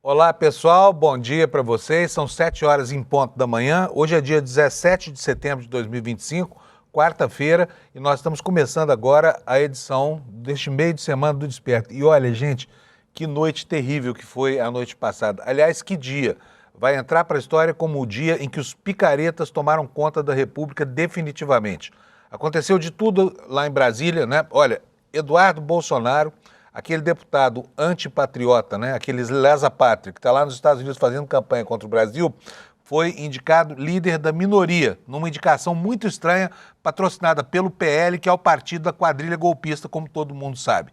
Olá, pessoal, bom dia para vocês. São 7 horas em ponto da manhã. Hoje é dia 17 de setembro de 2025, quarta-feira, e nós estamos começando agora a edição deste meio de semana do Desperta. E olha, gente, que noite terrível que foi a noite passada. Aliás, que dia. Vai entrar para a história como o dia em que os picaretas tomaram conta da República definitivamente. Aconteceu de tudo lá em Brasília, né? Olha, Eduardo Bolsonaro, aquele deputado antipatriota, né, aquele lesa-pátria, que está lá nos Estados Unidos fazendo campanha contra o Brasil, foi indicado líder da minoria, numa indicação muito estranha, patrocinada pelo PL, que é o partido da quadrilha golpista, como todo mundo sabe.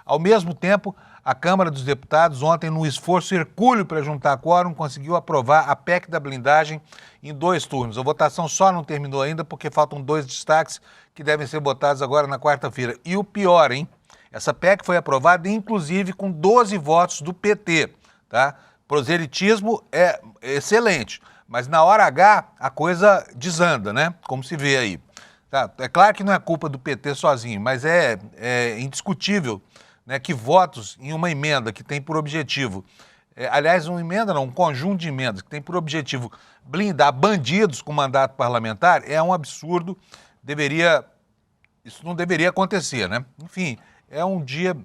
Ao mesmo tempo, a Câmara dos Deputados, ontem, num esforço hercúleo para juntar quórum, conseguiu aprovar a PEC da blindagem em 2 turnos. A votação só não terminou ainda porque faltam 2 destaques que devem ser votados agora na quarta-feira. E o pior, hein? Essa PEC foi aprovada, inclusive, com 12 votos do PT, tá? Proselitismo é excelente, mas na hora H a coisa desanda, né? Como se vê aí. Tá? É claro que não é culpa do PT sozinho, mas é indiscutível, né, que votos em uma emenda que tem por objetivo, aliás, uma emenda não, um conjunto de emendas que tem por objetivo blindar bandidos com mandato parlamentar é um absurdo, isso não deveria acontecer, né? Enfim, é um dia,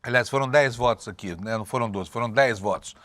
aliás, foram 10 votos aqui, né? Não foram 12, foram 10 votos.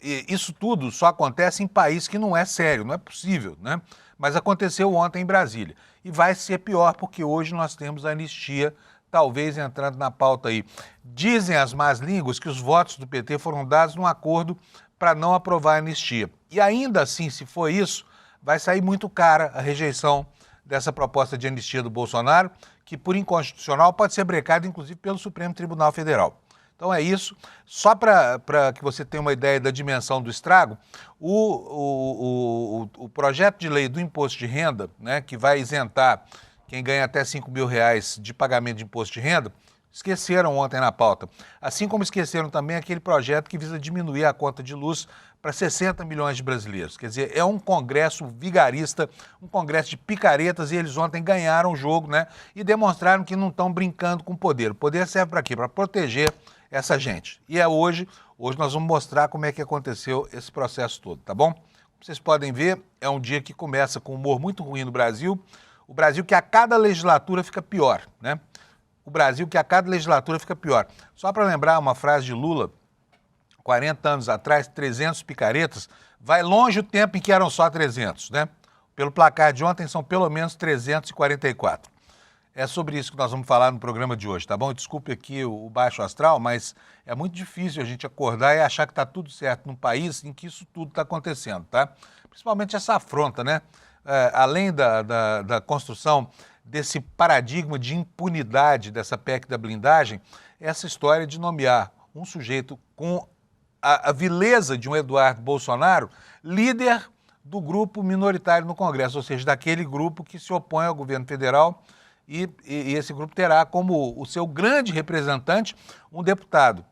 Isso tudo só acontece em país que não é sério, não é possível, né? Mas aconteceu ontem em Brasília. E vai ser pior porque hoje nós temos a anistia, talvez entrando na pauta aí. Dizem as más línguas que os votos do PT foram dados num acordo para não aprovar a anistia. E ainda assim, se for isso, vai sair muito cara a rejeição dessa proposta de anistia do Bolsonaro, que por inconstitucional pode ser brecada, inclusive, pelo Supremo Tribunal Federal. Então é isso. Só para que você tenha uma ideia da dimensão do estrago, o projeto de lei do imposto de renda, né, que vai isentar quem ganha até R$5.000 de pagamento de imposto de renda, esqueceram ontem na pauta. Assim como esqueceram também aquele projeto que visa diminuir a conta de luz para 60 milhões de brasileiros. Quer dizer, é um congresso vigarista, um congresso de picaretas, e eles ontem ganharam o jogo, né? E demonstraram que não estão brincando com o poder. O poder serve para quê? Para proteger essa gente. E hoje nós vamos mostrar como é que aconteceu esse processo todo, tá bom? Como vocês podem ver, é um dia que começa com um humor muito ruim no Brasil, o Brasil que a cada legislatura fica pior, né? O Brasil que a cada legislatura fica pior. Só para lembrar uma frase de Lula, 40 anos atrás, 300 picaretas, vai longe o tempo em que eram só 300, né? Pelo placar de ontem são pelo menos 344. É sobre isso que nós vamos falar no programa de hoje, tá bom? Desculpe aqui o baixo astral, mas é muito difícil a gente acordar e achar que está tudo certo num país em que isso tudo está acontecendo, tá? Principalmente essa afronta, né? Além da construção desse paradigma de impunidade dessa PEC da blindagem, essa história de nomear um sujeito com a vileza de um Eduardo Bolsonaro, líder do grupo minoritário no Congresso, ou seja, daquele grupo que se opõe ao governo federal, e esse grupo terá como o seu grande representante um deputado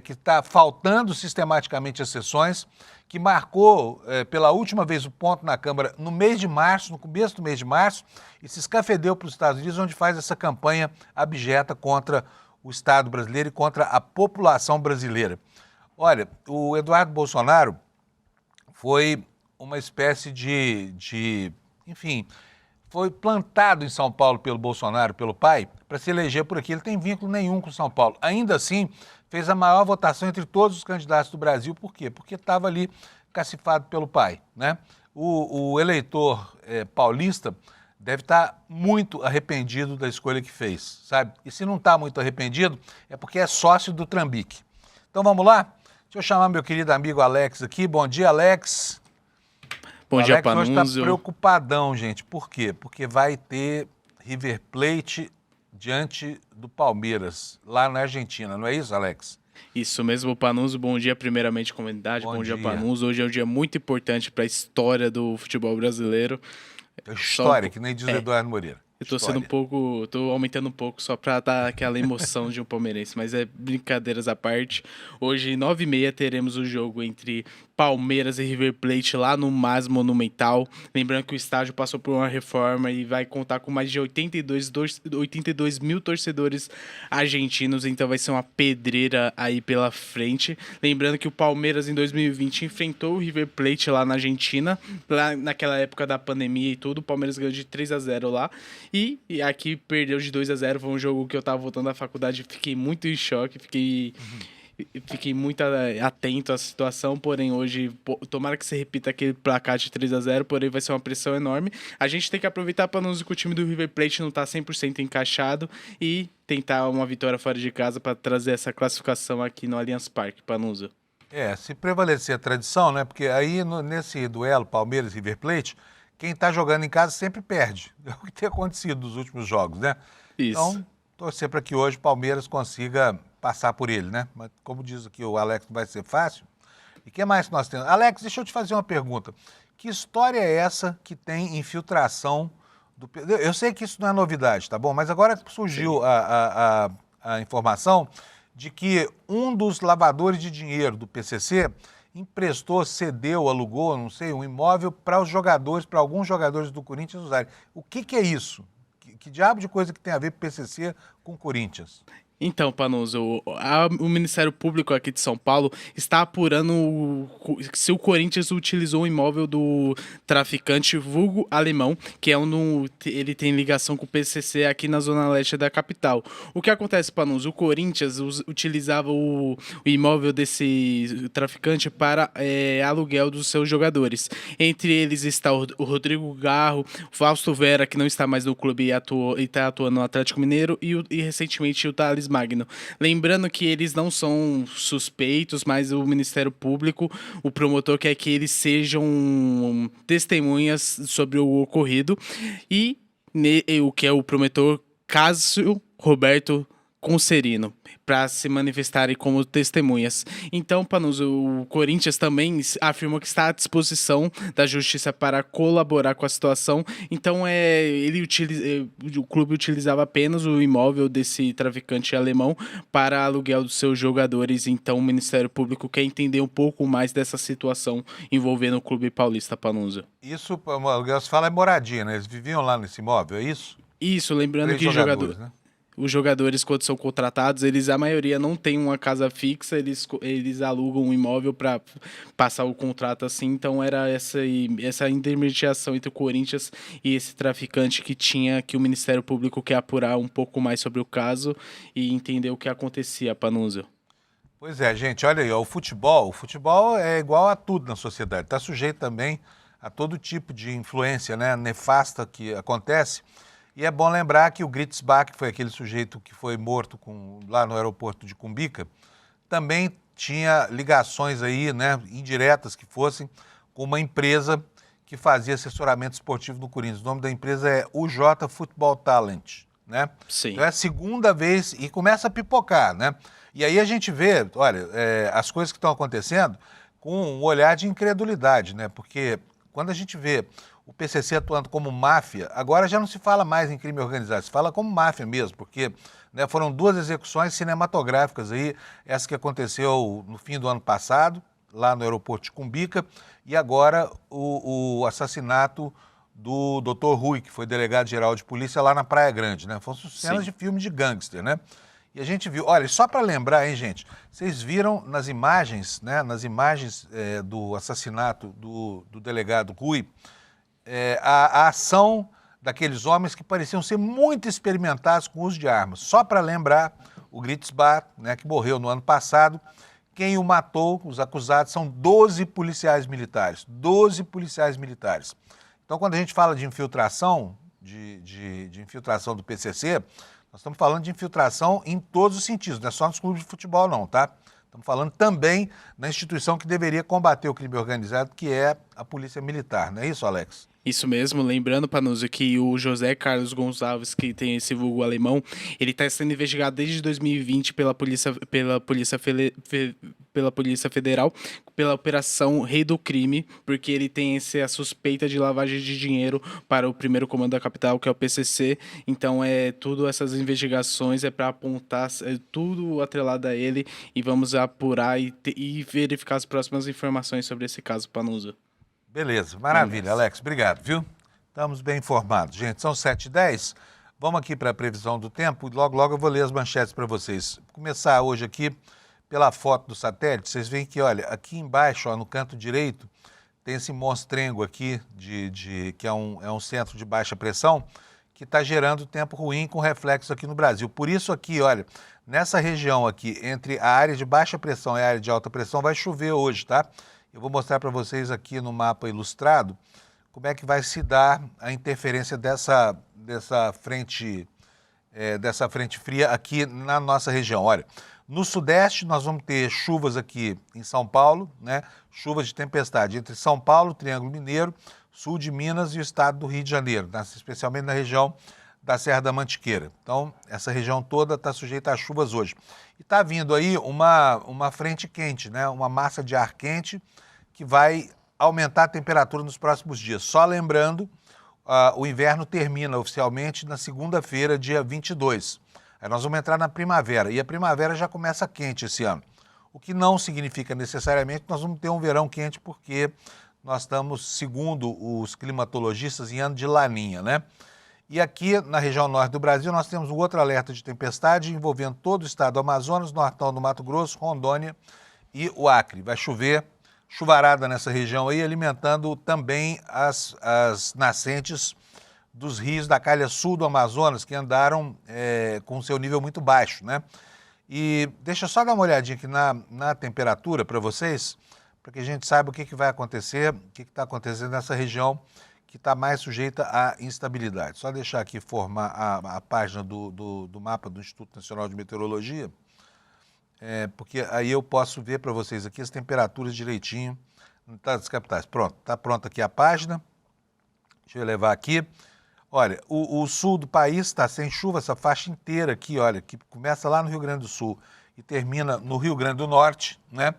que está faltando sistematicamente as sessões, que marcou pela última vez o ponto na Câmara no mês de março, no começo do mês de março, e se escafedeu para os Estados Unidos, onde faz essa campanha abjeta contra o Estado brasileiro e contra a população brasileira. Olha, o Eduardo Bolsonaro foi uma espécie enfim, foi plantado em São Paulo pelo Bolsonaro, pelo pai, para se eleger por aqui. Ele tem vínculo nenhum com São Paulo. Ainda assim, fez a maior votação entre todos os candidatos do Brasil. Por quê? Porque estava ali cacifado pelo pai, né? O eleitor paulista deve estar muito arrependido da escolha que fez, sabe? E se não está muito arrependido, é porque é sócio do Trambique. Então vamos lá? Deixa eu chamar meu querido amigo Alex aqui. Bom dia, Alex. Bom dia, Panunzio. O Alex hoje está preocupadão, gente. Por quê? Porque vai ter River Plate diante do Palmeiras, lá na Argentina. Não é isso, Alex? Isso mesmo, Panunzio. Bom dia, primeiramente, comunidade. Bom dia, Panunzio. Hoje é um dia muito importante para a história do futebol brasileiro. História, que nem diz o Eduardo Moreira. Eu tô sendo tô aumentando um pouco só pra dar aquela emoção de um palmeirense, mas é brincadeiras à parte. Hoje, 9h30, teremos o jogo entre Palmeiras e River Plate lá no MAS Monumental. Lembrando que o estádio passou por uma reforma e vai contar com mais de 82 mil torcedores argentinos, então vai ser uma pedreira aí pela frente. Lembrando que o Palmeiras em 2020 enfrentou o River Plate lá na Argentina, lá naquela época da pandemia e tudo. O Palmeiras ganhou de 3-0 lá. E aqui perdeu de 2-0. Foi um jogo que eu tava voltando da faculdade, fiquei muito em choque, fiquei muito atento à situação, porém hoje, tomara que se repita aquele placar de 3-0, porém vai ser uma pressão enorme. A gente tem que aproveitar para que o time do River Plate não tá 100% encaixado e tentar uma vitória fora de casa para trazer essa classificação aqui no Allianz Parque, Panuso. Se prevalecer a tradição, né? Porque aí nesse duelo Palmeiras e River Plate, quem está jogando em casa sempre perde. É o que tem acontecido nos últimos jogos, né? Isso. Então, torcer para que hoje o Palmeiras consiga passar por ele, né? Mas como diz aqui o Alex, não vai ser fácil. E o que mais que nós temos? Alex, deixa eu te fazer uma pergunta. Que história é essa que tem infiltração do... Eu sei que isso não é novidade, tá bom? Mas agora surgiu a informação de que um dos lavadores de dinheiro do PCC emprestou, cedeu, alugou, não sei, um imóvel para os jogadores, para alguns jogadores do Corinthians usarem. O que é isso? Que diabo de coisa que tem a ver com o PCC com o Corinthians? Então, Panuso, o Ministério Público aqui de São Paulo está apurando se o Corinthians utilizou o imóvel do traficante vulgo alemão, que é ele tem ligação com o PCC aqui na zona leste da capital. O que acontece, Panuso? O Corinthians utilizava o imóvel desse traficante para aluguel dos seus jogadores. Entre eles está o Rodrigo Garro, o Fausto Vera, que não está mais no clube e está atuando no Atlético Mineiro, e recentemente o Thales Magno. Lembrando que eles não são suspeitos, mas o Ministério Público, o promotor quer que eles sejam testemunhas sobre o ocorrido e o que é o promotor Cássio Roberto Concerino, para se manifestarem como testemunhas. Então, Panuso, o Corinthians também afirmou que está à disposição da justiça para colaborar com a situação. Então, o clube utilizava apenas o imóvel desse traficante alemão para aluguel dos seus jogadores. Então, o Ministério Público quer entender um pouco mais dessa situação envolvendo o clube paulista, Panuso. Isso, o aluguel se fala é moradia, né? Eles viviam lá nesse imóvel, é isso? Isso, lembrando que né? Os jogadores, quando são contratados, a maioria não tem uma casa fixa, eles alugam um imóvel para passar o contrato assim. Então era essa intermediação entre o Corinthians e esse traficante que o Ministério Público quer apurar um pouco mais sobre o caso e entender o que acontecia, Panuso. Pois é, gente, olha aí, o futebol é igual a tudo na sociedade, está sujeito também a todo tipo de influência, né, nefasta que acontece. E é bom lembrar que o Gritzbach, que foi aquele sujeito que foi morto lá no aeroporto de Cumbica, também tinha ligações aí, né, indiretas que fossem, com uma empresa que fazia assessoramento esportivo no Corinthians. O nome da empresa é UJ Football Talent, né? Sim. Então é a segunda vez e começa a pipocar, né? E aí a gente vê, olha, as coisas que estão acontecendo com um olhar de incredulidade, né? Porque quando a gente vê o PCC atuando como máfia, agora já não se fala mais em crime organizado, se fala como máfia mesmo, porque né, foram 2 execuções cinematográficas aí, essa que aconteceu no fim do ano passado, lá no aeroporto de Cumbica, e agora o assassinato do Dr. Rui, que foi delegado-geral de polícia lá na Praia Grande, né? Foram cenas de filme de gangster, né? E a gente viu, olha, só para lembrar, hein, gente, vocês viram nas imagens, né, do assassinato do delegado Rui, a ação daqueles homens que pareciam ser muito experimentados com o uso de armas. Só para lembrar, o Gritzbach, né, que morreu no ano passado, quem o matou, os acusados, são 12 policiais militares. 12 policiais militares. Então, quando a gente fala de infiltração, de infiltração do PCC, nós estamos falando de infiltração em todos os sentidos, não é só nos clubes de futebol não, tá? Estamos falando também na instituição que deveria combater o crime organizado, que é a Polícia Militar, não é isso, Alex? Isso mesmo, lembrando, Panuso, que o José Carlos Gonçalves, que tem esse vulgo alemão, ele está sendo investigado desde 2020 pela Polícia pela Polícia Federal pela Operação Rei do Crime, porque ele tem a suspeita de lavagem de dinheiro para o primeiro comando da capital, que é o PCC. Então, tudo essas investigações é para apontar tudo atrelado a ele e vamos apurar e verificar as próximas informações sobre esse caso, Panuso. Beleza, maravilha, Alex. Obrigado, viu? Estamos bem informados. Gente, são 7h10. Vamos aqui para a previsão do tempo. Logo, logo eu vou ler as manchetes para vocês. Vou começar hoje aqui pela foto do satélite. Vocês veem que, olha, aqui embaixo, ó, no canto direito, tem esse monstrengo aqui, que é um centro de baixa pressão, que está gerando tempo ruim com reflexo aqui no Brasil. Por isso aqui, olha, nessa região aqui, entre a área de baixa pressão e a área de alta pressão, vai chover hoje, tá? Eu vou mostrar para vocês aqui no mapa ilustrado como é que vai se dar a interferência dessa frente fria aqui na nossa região. Olha, no sudeste nós vamos ter chuvas aqui em São Paulo, né? Chuvas de tempestade entre São Paulo, Triângulo Mineiro, sul de Minas e o estado do Rio de Janeiro, especialmente na região da Serra da Mantiqueira. Então, essa região toda está sujeita a chuvas hoje. E está vindo aí uma frente quente, né? Uma massa de ar quente que vai aumentar a temperatura nos próximos dias. Só lembrando, o inverno termina oficialmente na segunda-feira, dia 22. Aí nós vamos entrar na primavera, e a primavera já começa quente esse ano. O que não significa necessariamente que nós vamos ter um verão quente, porque nós estamos, segundo os climatologistas, em ano de laninha, né? E aqui na região norte do Brasil nós temos um outro alerta de tempestade envolvendo todo o estado do Amazonas, nortão do Mato Grosso, Rondônia e o Acre. Vai chover, chuvarada nessa região aí, alimentando também as nascentes dos rios da calha sul do Amazonas, que andaram com seu nível muito baixo, né? E deixa eu só dar uma olhadinha aqui na temperatura para vocês, para que a gente saiba o que vai acontecer, o que está acontecendo nessa região que está mais sujeita à instabilidade. Só deixar aqui formar a página do mapa do Instituto Nacional de Meteorologia, porque aí eu posso ver para vocês aqui as temperaturas direitinho das capitais. Pronto, está pronta aqui a página. Deixa eu levar aqui. Olha, o sul do país está sem chuva, essa faixa inteira aqui, olha, que começa lá no Rio Grande do Sul e termina no Rio Grande do Norte, né?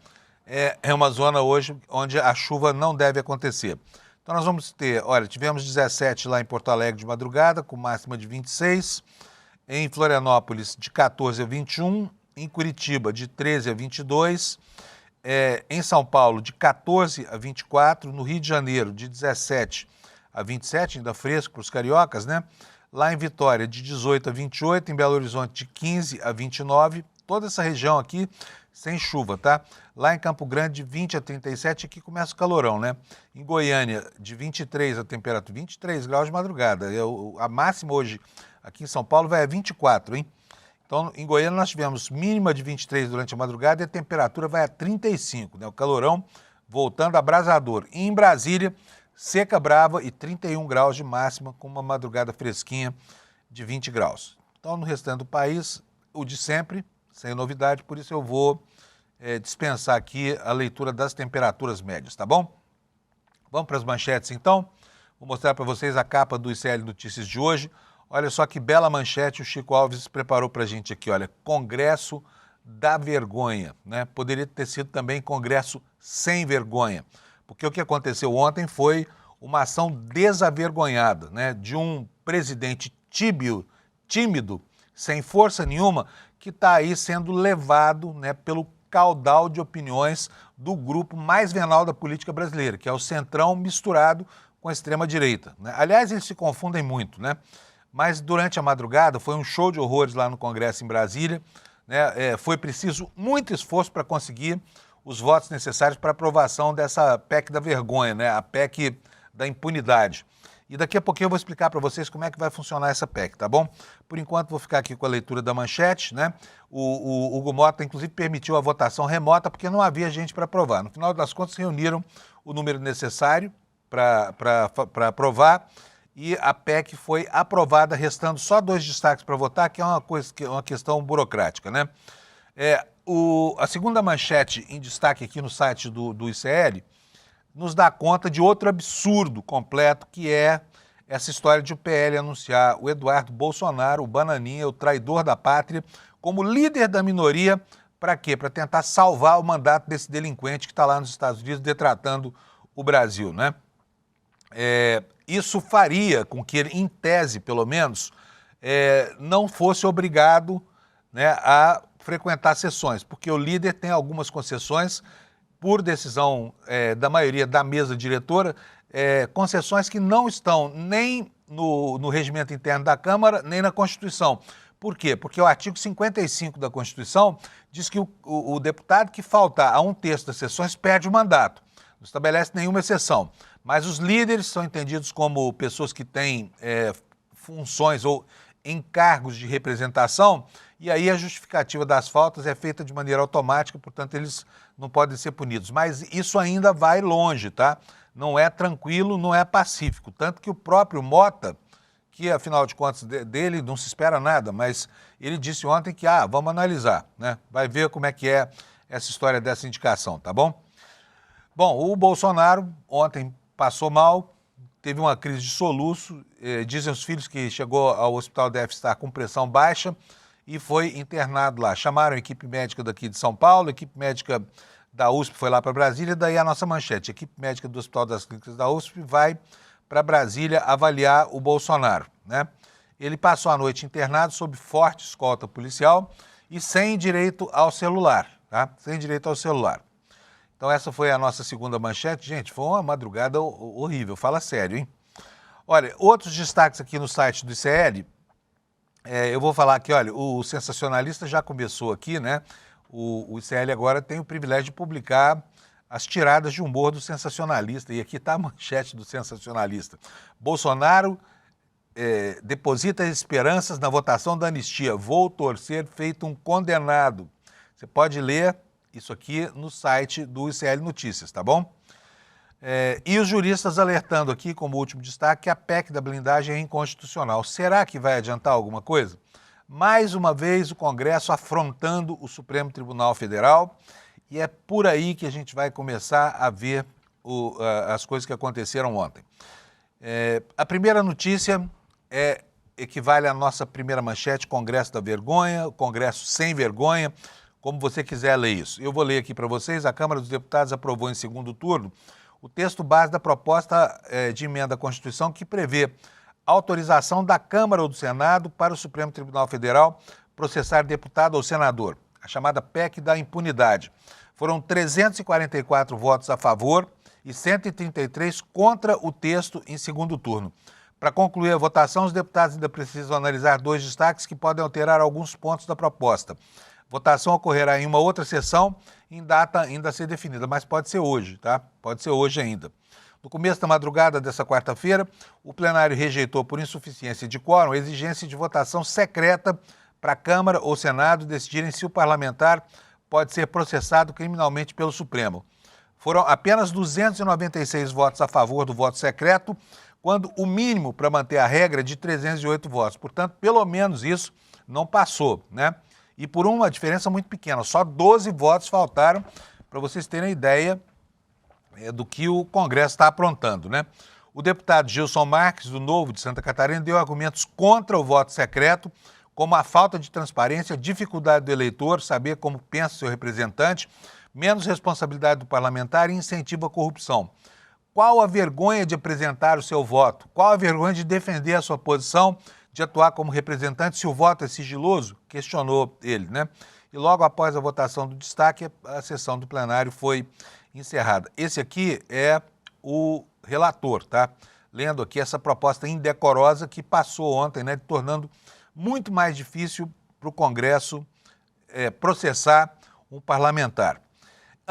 É uma zona hoje onde a chuva não deve acontecer. Então nós vamos ter, olha, tivemos 17 lá em Porto Alegre de madrugada, com máxima de 26, em Florianópolis de 14 a 21, em Curitiba de 13 a 22, em São Paulo de 14 a 24, no Rio de Janeiro de 17 a 27, ainda fresco para os cariocas, né? Lá em Vitória de 18 a 28, em Belo Horizonte de 15 a 29, toda essa região aqui sem chuva, tá? Lá em Campo Grande de 20 a 37, aqui começa o calorão, né? Em Goiânia de 23 a temperatura, 23 graus de madrugada. A máxima hoje aqui em São Paulo vai a 24, hein? Então, em Goiânia nós tivemos mínima de 23 durante a madrugada e a temperatura vai a 35, né? O calorão voltando abrasador. E em Brasília, seca brava e 31 graus de máxima, com uma madrugada fresquinha de 20 graus. Então, no restante do país, o de sempre, sem novidade, por isso eu vou dispensar aqui a leitura das temperaturas médias, tá bom? Vamos para as manchetes, então. Vou mostrar para vocês a capa do ICL Notícias de hoje. Olha só que bela manchete o Chico Alves preparou para a gente aqui, olha, Congresso da Vergonha, né? Poderia ter sido também Congresso sem vergonha, porque o que aconteceu ontem foi uma ação desavergonhada, né, de um presidente tímido, sem força nenhuma, que está aí sendo levado, né, pelo caudal de opiniões do grupo mais venal da política brasileira, que é o Centrão misturado com a extrema-direita, né? Aliás, eles se confundem muito, né? Mas durante a madrugada foi um show de horrores lá no Congresso em Brasília, né? Foi preciso muito esforço para conseguir os votos necessários para aprovação dessa PEC da vergonha, né? A PEC da impunidade. E daqui a pouquinho eu vou explicar para vocês como é que vai funcionar essa PEC, tá bom? Por enquanto vou ficar aqui com a leitura da manchete, né? O Hugo Mota, inclusive, permitiu a votação remota porque não havia gente para aprovar. No final das contas, reuniram o número necessário para aprovar e a PEC foi aprovada, restando só 2 destaques para votar, que é uma questão burocrática, né? A segunda manchete em destaque aqui no site do ICL nos dá conta de outro absurdo completo, que é essa história de o PL anunciar o Eduardo Bolsonaro, o Bananinha, o traidor da pátria, como líder da minoria Para quê? Para tentar salvar o mandato desse delinquente que está lá nos Estados Unidos detratando o Brasil, né? Isso faria com que ele, em tese, pelo menos, não fosse obrigado, né, a frequentar sessões, porque o líder tem algumas concessões, por decisão da maioria da mesa diretora, concessões que não estão nem no regimento interno da Câmara, nem na Constituição. Por quê? Porque o artigo 55 da Constituição diz que o deputado que faltar a um terço das sessões perde o mandato. Não estabelece nenhuma exceção. Mas os líderes são entendidos como pessoas que têm funções ou encargos de representação, e aí a justificativa das faltas é feita de maneira automática, portanto eles não podem ser punidos. Mas isso ainda vai longe, tá? Não é tranquilo, não é pacífico. Tanto que o próprio Mota, que afinal de contas dele não se espera nada, mas ele disse ontem que vamos analisar, né? Vai ver como é que é essa história dessa indicação, tá bom? Bom, o Bolsonaro ontem passou mal, teve uma crise de soluço, dizem os filhos que chegou ao hospital, deve estar com pressão baixa e foi internado lá. Chamaram a equipe médica daqui de São Paulo, a equipe médica da USP foi lá para Brasília, daí a nossa manchete, a equipe médica do Hospital das Clínicas da USP vai para Brasília avaliar o Bolsonaro, né? Ele passou a noite internado sob forte escolta policial e sem direito ao celular, tá? Sem direito ao celular. Então essa foi a nossa segunda manchete. Gente, foi uma madrugada horrível, fala sério, hein? Olha, outros destaques aqui no site do ICL, eu vou falar aqui, olha, o Sensacionalista já começou aqui, né? O ICL agora tem o privilégio de publicar as tiradas de humor do Sensacionalista, e aqui está a manchete do Sensacionalista. Bolsonaro deposita esperanças na votação da anistia. Vou torcer feito um condenado. Você pode ler isso aqui no site do ICL Notícias, tá bom? E os juristas alertando aqui, como último destaque, que a PEC da blindagem é inconstitucional. Será que vai adiantar alguma coisa? Mais uma vez o Congresso afrontando o Supremo Tribunal Federal, e é por aí que a gente vai começar a ver as coisas que aconteceram ontem. A primeira notícia equivale à nossa primeira manchete, Congresso da Vergonha, Congresso sem vergonha, como você quiser ler isso. Eu vou ler aqui para vocês. A Câmara dos Deputados aprovou em segundo turno o texto base da proposta de emenda à Constituição que prevê autorização da Câmara ou do Senado para o Supremo Tribunal Federal processar deputado ou senador, a chamada PEC da impunidade. Foram 344 votos a favor e 133 contra o texto em segundo turno. Para concluir a votação, os deputados ainda precisam analisar dois destaques que podem alterar alguns pontos da proposta. Votação ocorrerá em uma outra sessão, em data ainda a ser definida, mas pode ser hoje, tá? Pode ser hoje ainda. No começo da madrugada dessa quarta-feira, o plenário rejeitou por insuficiência de quórum a exigência de votação secreta para a Câmara ou Senado decidirem se o parlamentar pode ser processado criminalmente pelo Supremo. Foram apenas 296 votos a favor do voto secreto, quando o mínimo para manter a regra é de 308 votos. Portanto, pelo menos isso não passou, né? E por uma diferença muito pequena, só 12 votos faltaram, para vocês terem ideia do que o Congresso está aprontando, né? O deputado Gilson Marques, do Novo de Santa Catarina, deu argumentos contra o voto secreto, como a falta de transparência, a dificuldade do eleitor saber como pensa seu representante, menos responsabilidade do parlamentar e incentivo à corrupção. Qual a vergonha de apresentar o seu voto? Qual a vergonha de defender a sua posição, de atuar como representante se o voto é sigiloso? Questionou ele, né? E logo após a votação do destaque, a sessão do plenário foi encerrada. Esse aqui é o relator, tá? Lendo aqui essa proposta indecorosa que passou ontem, né? Tornando muito mais difícil para o Congresso processar um parlamentar.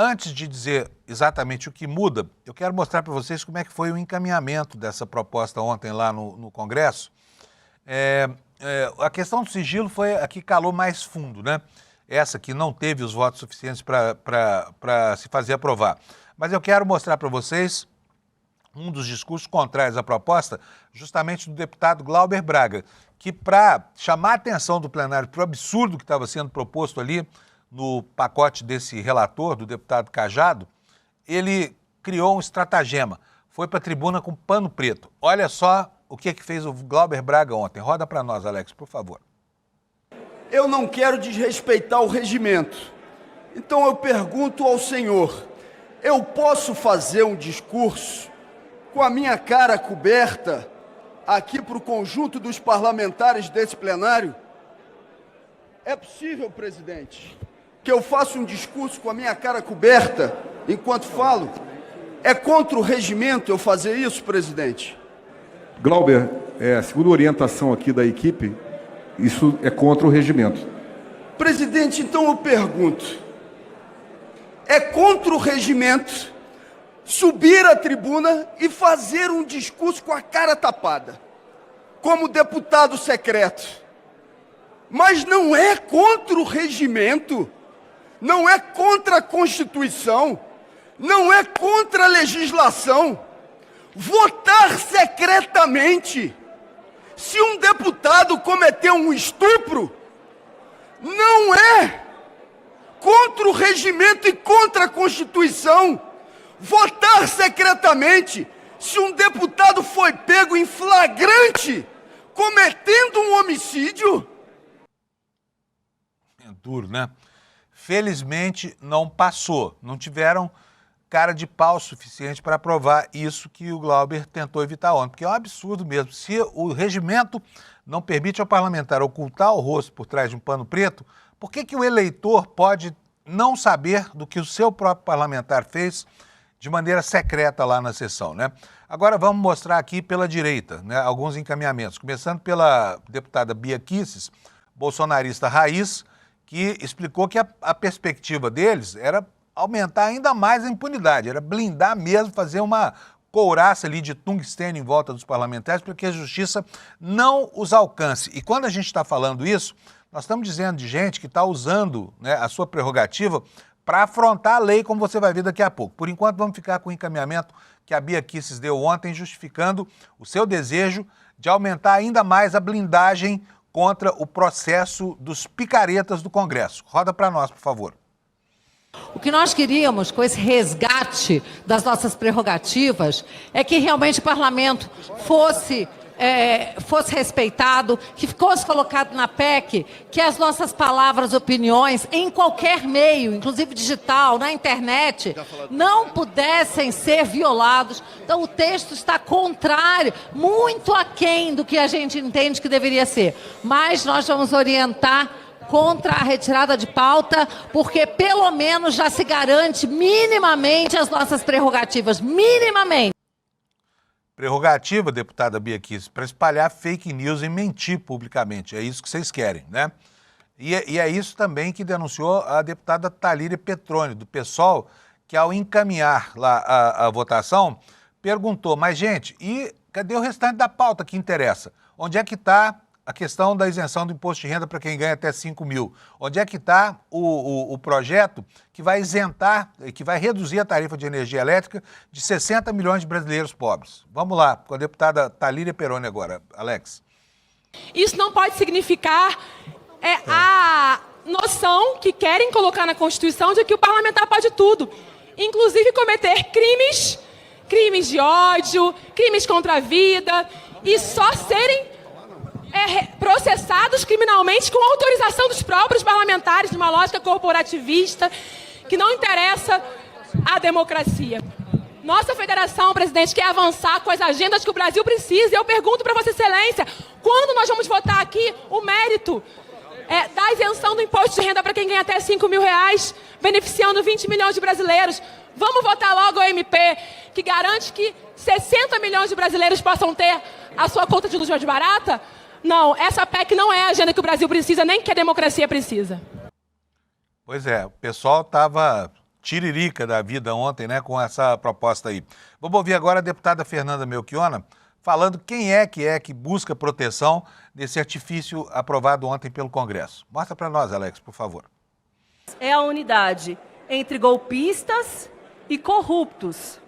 Antes de dizer exatamente o que muda, eu quero mostrar para vocês como é que foi o encaminhamento dessa proposta ontem lá no Congresso. A questão do sigilo foi a que calou mais fundo, né? Essa que não teve os votos suficientes para se fazer aprovar. Mas eu quero mostrar para vocês um dos discursos contrários à proposta, justamente do deputado Glauber Braga, que para chamar a atenção do plenário para o absurdo que estava sendo proposto ali no pacote desse relator, do deputado Cajado, ele criou um estratagema, foi para a tribuna com pano preto. Olha só o que fez o Glauber Braga ontem. Roda para nós, Alex, por favor. Eu não quero desrespeitar o regimento, Então eu pergunto ao senhor, eu posso fazer um discurso com a minha cara coberta aqui para o conjunto dos parlamentares desse plenário? É possível, presidente, que eu faça um discurso com a minha cara coberta enquanto falo? É contra o regimento eu fazer isso, presidente? Glauber, segundo a orientação aqui da equipe, isso é contra o regimento. Presidente, então eu pergunto, é contra o regimento subir à tribuna e fazer um discurso com a cara tapada, como deputado secreto? Mas não é contra o regimento, não é contra a Constituição, não é contra a legislação votar secretamente. Se um deputado cometeu um estupro, não é contra o regimento e contra a Constituição votar secretamente. Se um deputado foi pego em flagrante cometendo um homicídio. É duro, né? Felizmente não passou, não tiveram cara de pau suficiente para aprovar isso que o Glauber tentou evitar ontem, porque é um absurdo mesmo. Se o regimento não permite ao parlamentar ocultar o rosto por trás de um pano preto, por que o eleitor pode não saber do que o seu próprio parlamentar fez de maneira secreta lá na sessão, né? Agora vamos mostrar aqui pela direita, né, alguns encaminhamentos, começando pela deputada Bia Kicis, bolsonarista raiz, que explicou que a perspectiva deles era aumentar ainda mais a impunidade, era blindar mesmo, fazer uma couraça ali de tungstênio em volta dos parlamentares para que a justiça não os alcance. E quando a gente está falando isso, nós estamos dizendo de gente que está usando, né, a sua prerrogativa para afrontar a lei, como você vai ver daqui a pouco. Por enquanto, vamos ficar com o encaminhamento que a Bia Kicis deu ontem, justificando o seu desejo de aumentar ainda mais a blindagem contra o processo dos picaretas do Congresso. Roda para nós, por favor. O que nós queríamos com esse resgate das nossas prerrogativas é que realmente o parlamento fosse respeitado, que fosse colocado na PEC, que as nossas palavras, opiniões, em qualquer meio, inclusive digital, na internet, não pudessem ser violados. Então o texto está contrário, muito aquém do que a gente entende que deveria ser. Mas nós vamos orientar contra a retirada de pauta, porque pelo menos já se garante minimamente as nossas prerrogativas, minimamente. Prerrogativa, deputada Bia Kicis, para espalhar fake news e mentir publicamente. É isso que vocês querem, né? E é isso também que denunciou a deputada Thalíria Petroni, do PSOL, que ao encaminhar lá a votação, perguntou, mas gente, e cadê o restante da pauta que interessa? Onde é que está a questão da isenção do imposto de renda para quem ganha até 5 mil? Onde é que está o projeto que vai isentar, que vai reduzir a tarifa de energia elétrica de 60 milhões de brasileiros pobres? Vamos lá, com a deputada Thalíria Petroni agora. Alex. Isso não pode significar a noção que querem colocar na Constituição de que o parlamentar pode tudo, inclusive cometer crimes de ódio, crimes contra a vida, e só serem processados criminalmente com autorização dos próprios parlamentares, numa lógica corporativista que não interessa à democracia. Nossa federação, presidente, quer avançar com as agendas que o Brasil precisa. E eu pergunto para Vossa Excelência, quando nós vamos votar aqui o mérito da isenção do imposto de renda para quem ganha até 5 mil reais, beneficiando 20 milhões de brasileiros? Vamos votar logo o MP, que garante que 60 milhões de brasileiros possam ter a sua conta de luz mais barata? Não, essa PEC não é a agenda que o Brasil precisa, nem que a democracia precisa. Pois é, o pessoal estava tiririca da vida ontem, né, com essa proposta aí. Vamos ouvir agora a deputada Fernanda Melchiona falando quem é que busca proteção desse artifício aprovado ontem pelo Congresso. Mostra para nós, Alex, por favor. É a unidade entre golpistas e corruptos.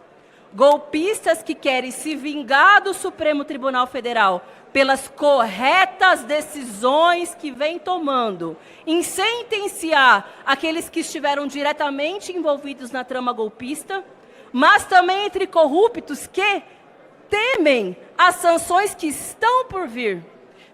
Golpistas que querem se vingar do Supremo Tribunal Federal pelas corretas decisões que vem tomando, em sentenciar aqueles que estiveram diretamente envolvidos na trama golpista, mas também entre corruptos que temem as sanções que estão por vir.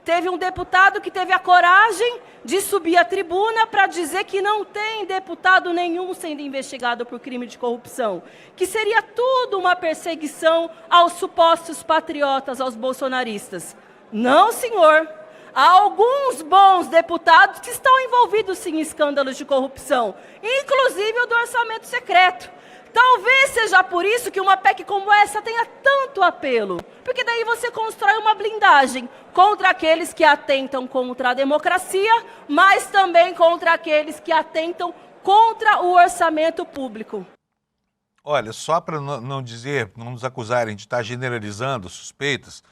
teve um deputado que teve a coragem de subir à tribuna para dizer que não tem deputado nenhum sendo investigado por crime de corrupção, que seria tudo uma perseguição aos supostos patriotas, aos bolsonaristas. Não, senhor. Há alguns bons deputados que estão envolvidos sim em escândalos de corrupção, inclusive o do orçamento secreto. Talvez seja por isso que uma PEC como essa tenha tanto apelo, porque daí você constrói uma blindagem contra aqueles que atentam contra a democracia, mas também contra aqueles que atentam contra o orçamento público. Olha, só para não dizer, não nos acusarem de estar generalizando suspeitas,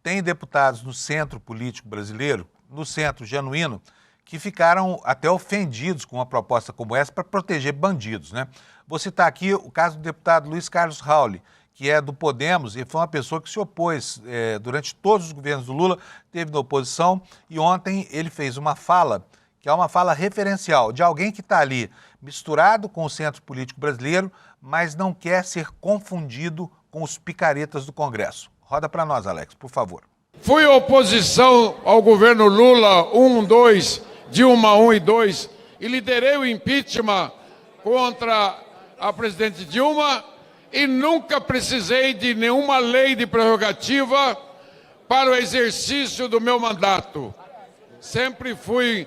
tem deputados no centro político brasileiro, no centro genuíno, que ficaram até ofendidos com uma proposta como essa para proteger bandidos, né? Vou citar aqui o caso do deputado Luiz Carlos Rauli, que é do Podemos e foi uma pessoa que se opôs durante todos os governos do Lula, esteve na oposição e ontem ele fez uma fala, que é uma fala referencial de alguém que está ali misturado com o centro político brasileiro, mas não quer ser confundido com os picaretas do Congresso. Roda para nós, Alex, por favor. Fui oposição ao governo Lula 1, 2, Dilma 1 e 2 e liderei o impeachment contra a presidente Dilma e nunca precisei de nenhuma lei de prerrogativa para o exercício do meu mandato. Sempre fui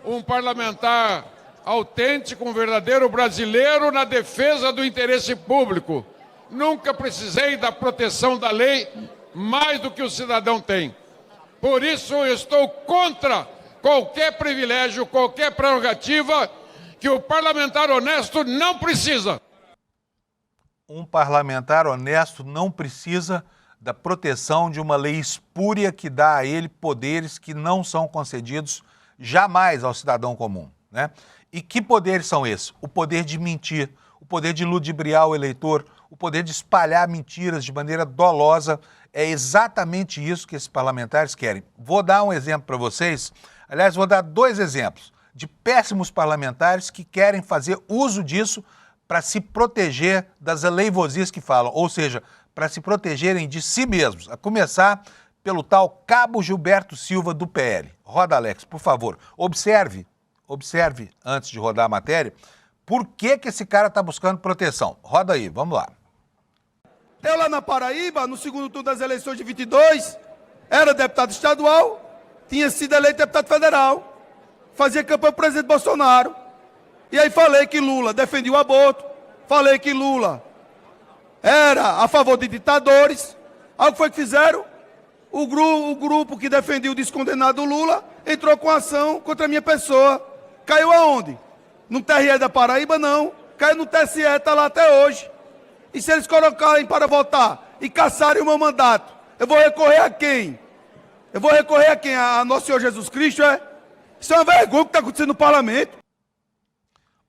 um parlamentar autêntico, um verdadeiro brasileiro na defesa do interesse público. Nunca precisei da proteção da lei mais do que o cidadão tem. Por isso eu estou contra qualquer privilégio, qualquer prerrogativa que o parlamentar honesto não precisa. Um parlamentar honesto não precisa da proteção de uma lei espúria que dá a ele poderes que não são concedidos jamais ao cidadão comum, né? E que poderes são esses? O poder de mentir, o poder de ludibriar o eleitor, o poder de espalhar mentiras de maneira dolosa. É exatamente isso que esses parlamentares querem. Vou dar um exemplo para vocês. Aliás, vou dar 2 exemplos de péssimos parlamentares que querem fazer uso disso para se proteger das aleivosias que falam, ou seja, para se protegerem de si mesmos, a começar pelo tal Cabo Gilberto Silva do PL. Roda, Alex, por favor. Observe, antes de rodar a matéria, por que esse cara está buscando proteção. Roda aí, vamos lá. Eu lá na Paraíba, no segundo turno das eleições de 22, era deputado estadual, tinha sido eleito deputado federal, fazia campanha para o presidente Bolsonaro. E aí falei que Lula defendia o aborto, falei que Lula era a favor de ditadores. Aí o que foi que fizeram? O grupo que defendia o descondenado Lula entrou com ação contra a minha pessoa. Caiu aonde? No TRE da Paraíba, não. Caiu no TSE, está lá até hoje. E se eles colocarem para votar e caçarem o meu mandato, eu vou recorrer a quem? Eu vou recorrer a quem? A nosso Senhor Jesus Cristo, é? Isso é uma vergonha que está acontecendo no parlamento.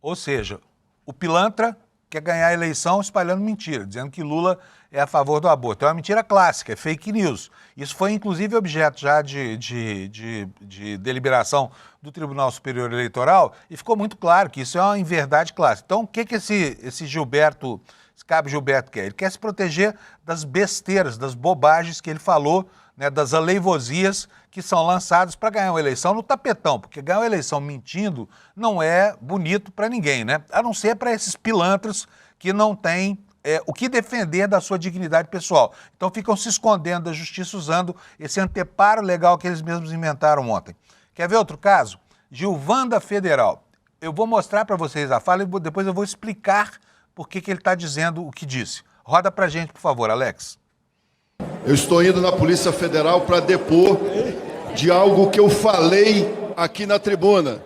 Ou seja, o pilantra quer ganhar a eleição espalhando mentira, dizendo que Lula é a favor do aborto. É uma mentira clássica, é fake news. Isso foi, inclusive, objeto já de deliberação do Tribunal Superior Eleitoral e ficou muito claro que isso é uma inverdade clássica. Então, o que esse Cabo Gilberto quer? Ele quer se proteger das besteiras, das bobagens que ele falou, né, das aleivosias que são lançadas para ganhar uma eleição no tapetão, porque ganhar uma eleição mentindo não é bonito para ninguém, né? A não ser para esses pilantras que não têm o que defender da sua dignidade pessoal. Então ficam se escondendo da justiça usando esse anteparo legal que eles mesmos inventaram ontem. Quer ver outro caso? Gilvanda Federal. Eu vou mostrar para vocês a fala e depois eu vou explicar por que ele está dizendo o que disse. Roda para a gente, por favor, Alex. Eu estou indo na Polícia Federal para depor de algo que eu falei aqui na tribuna.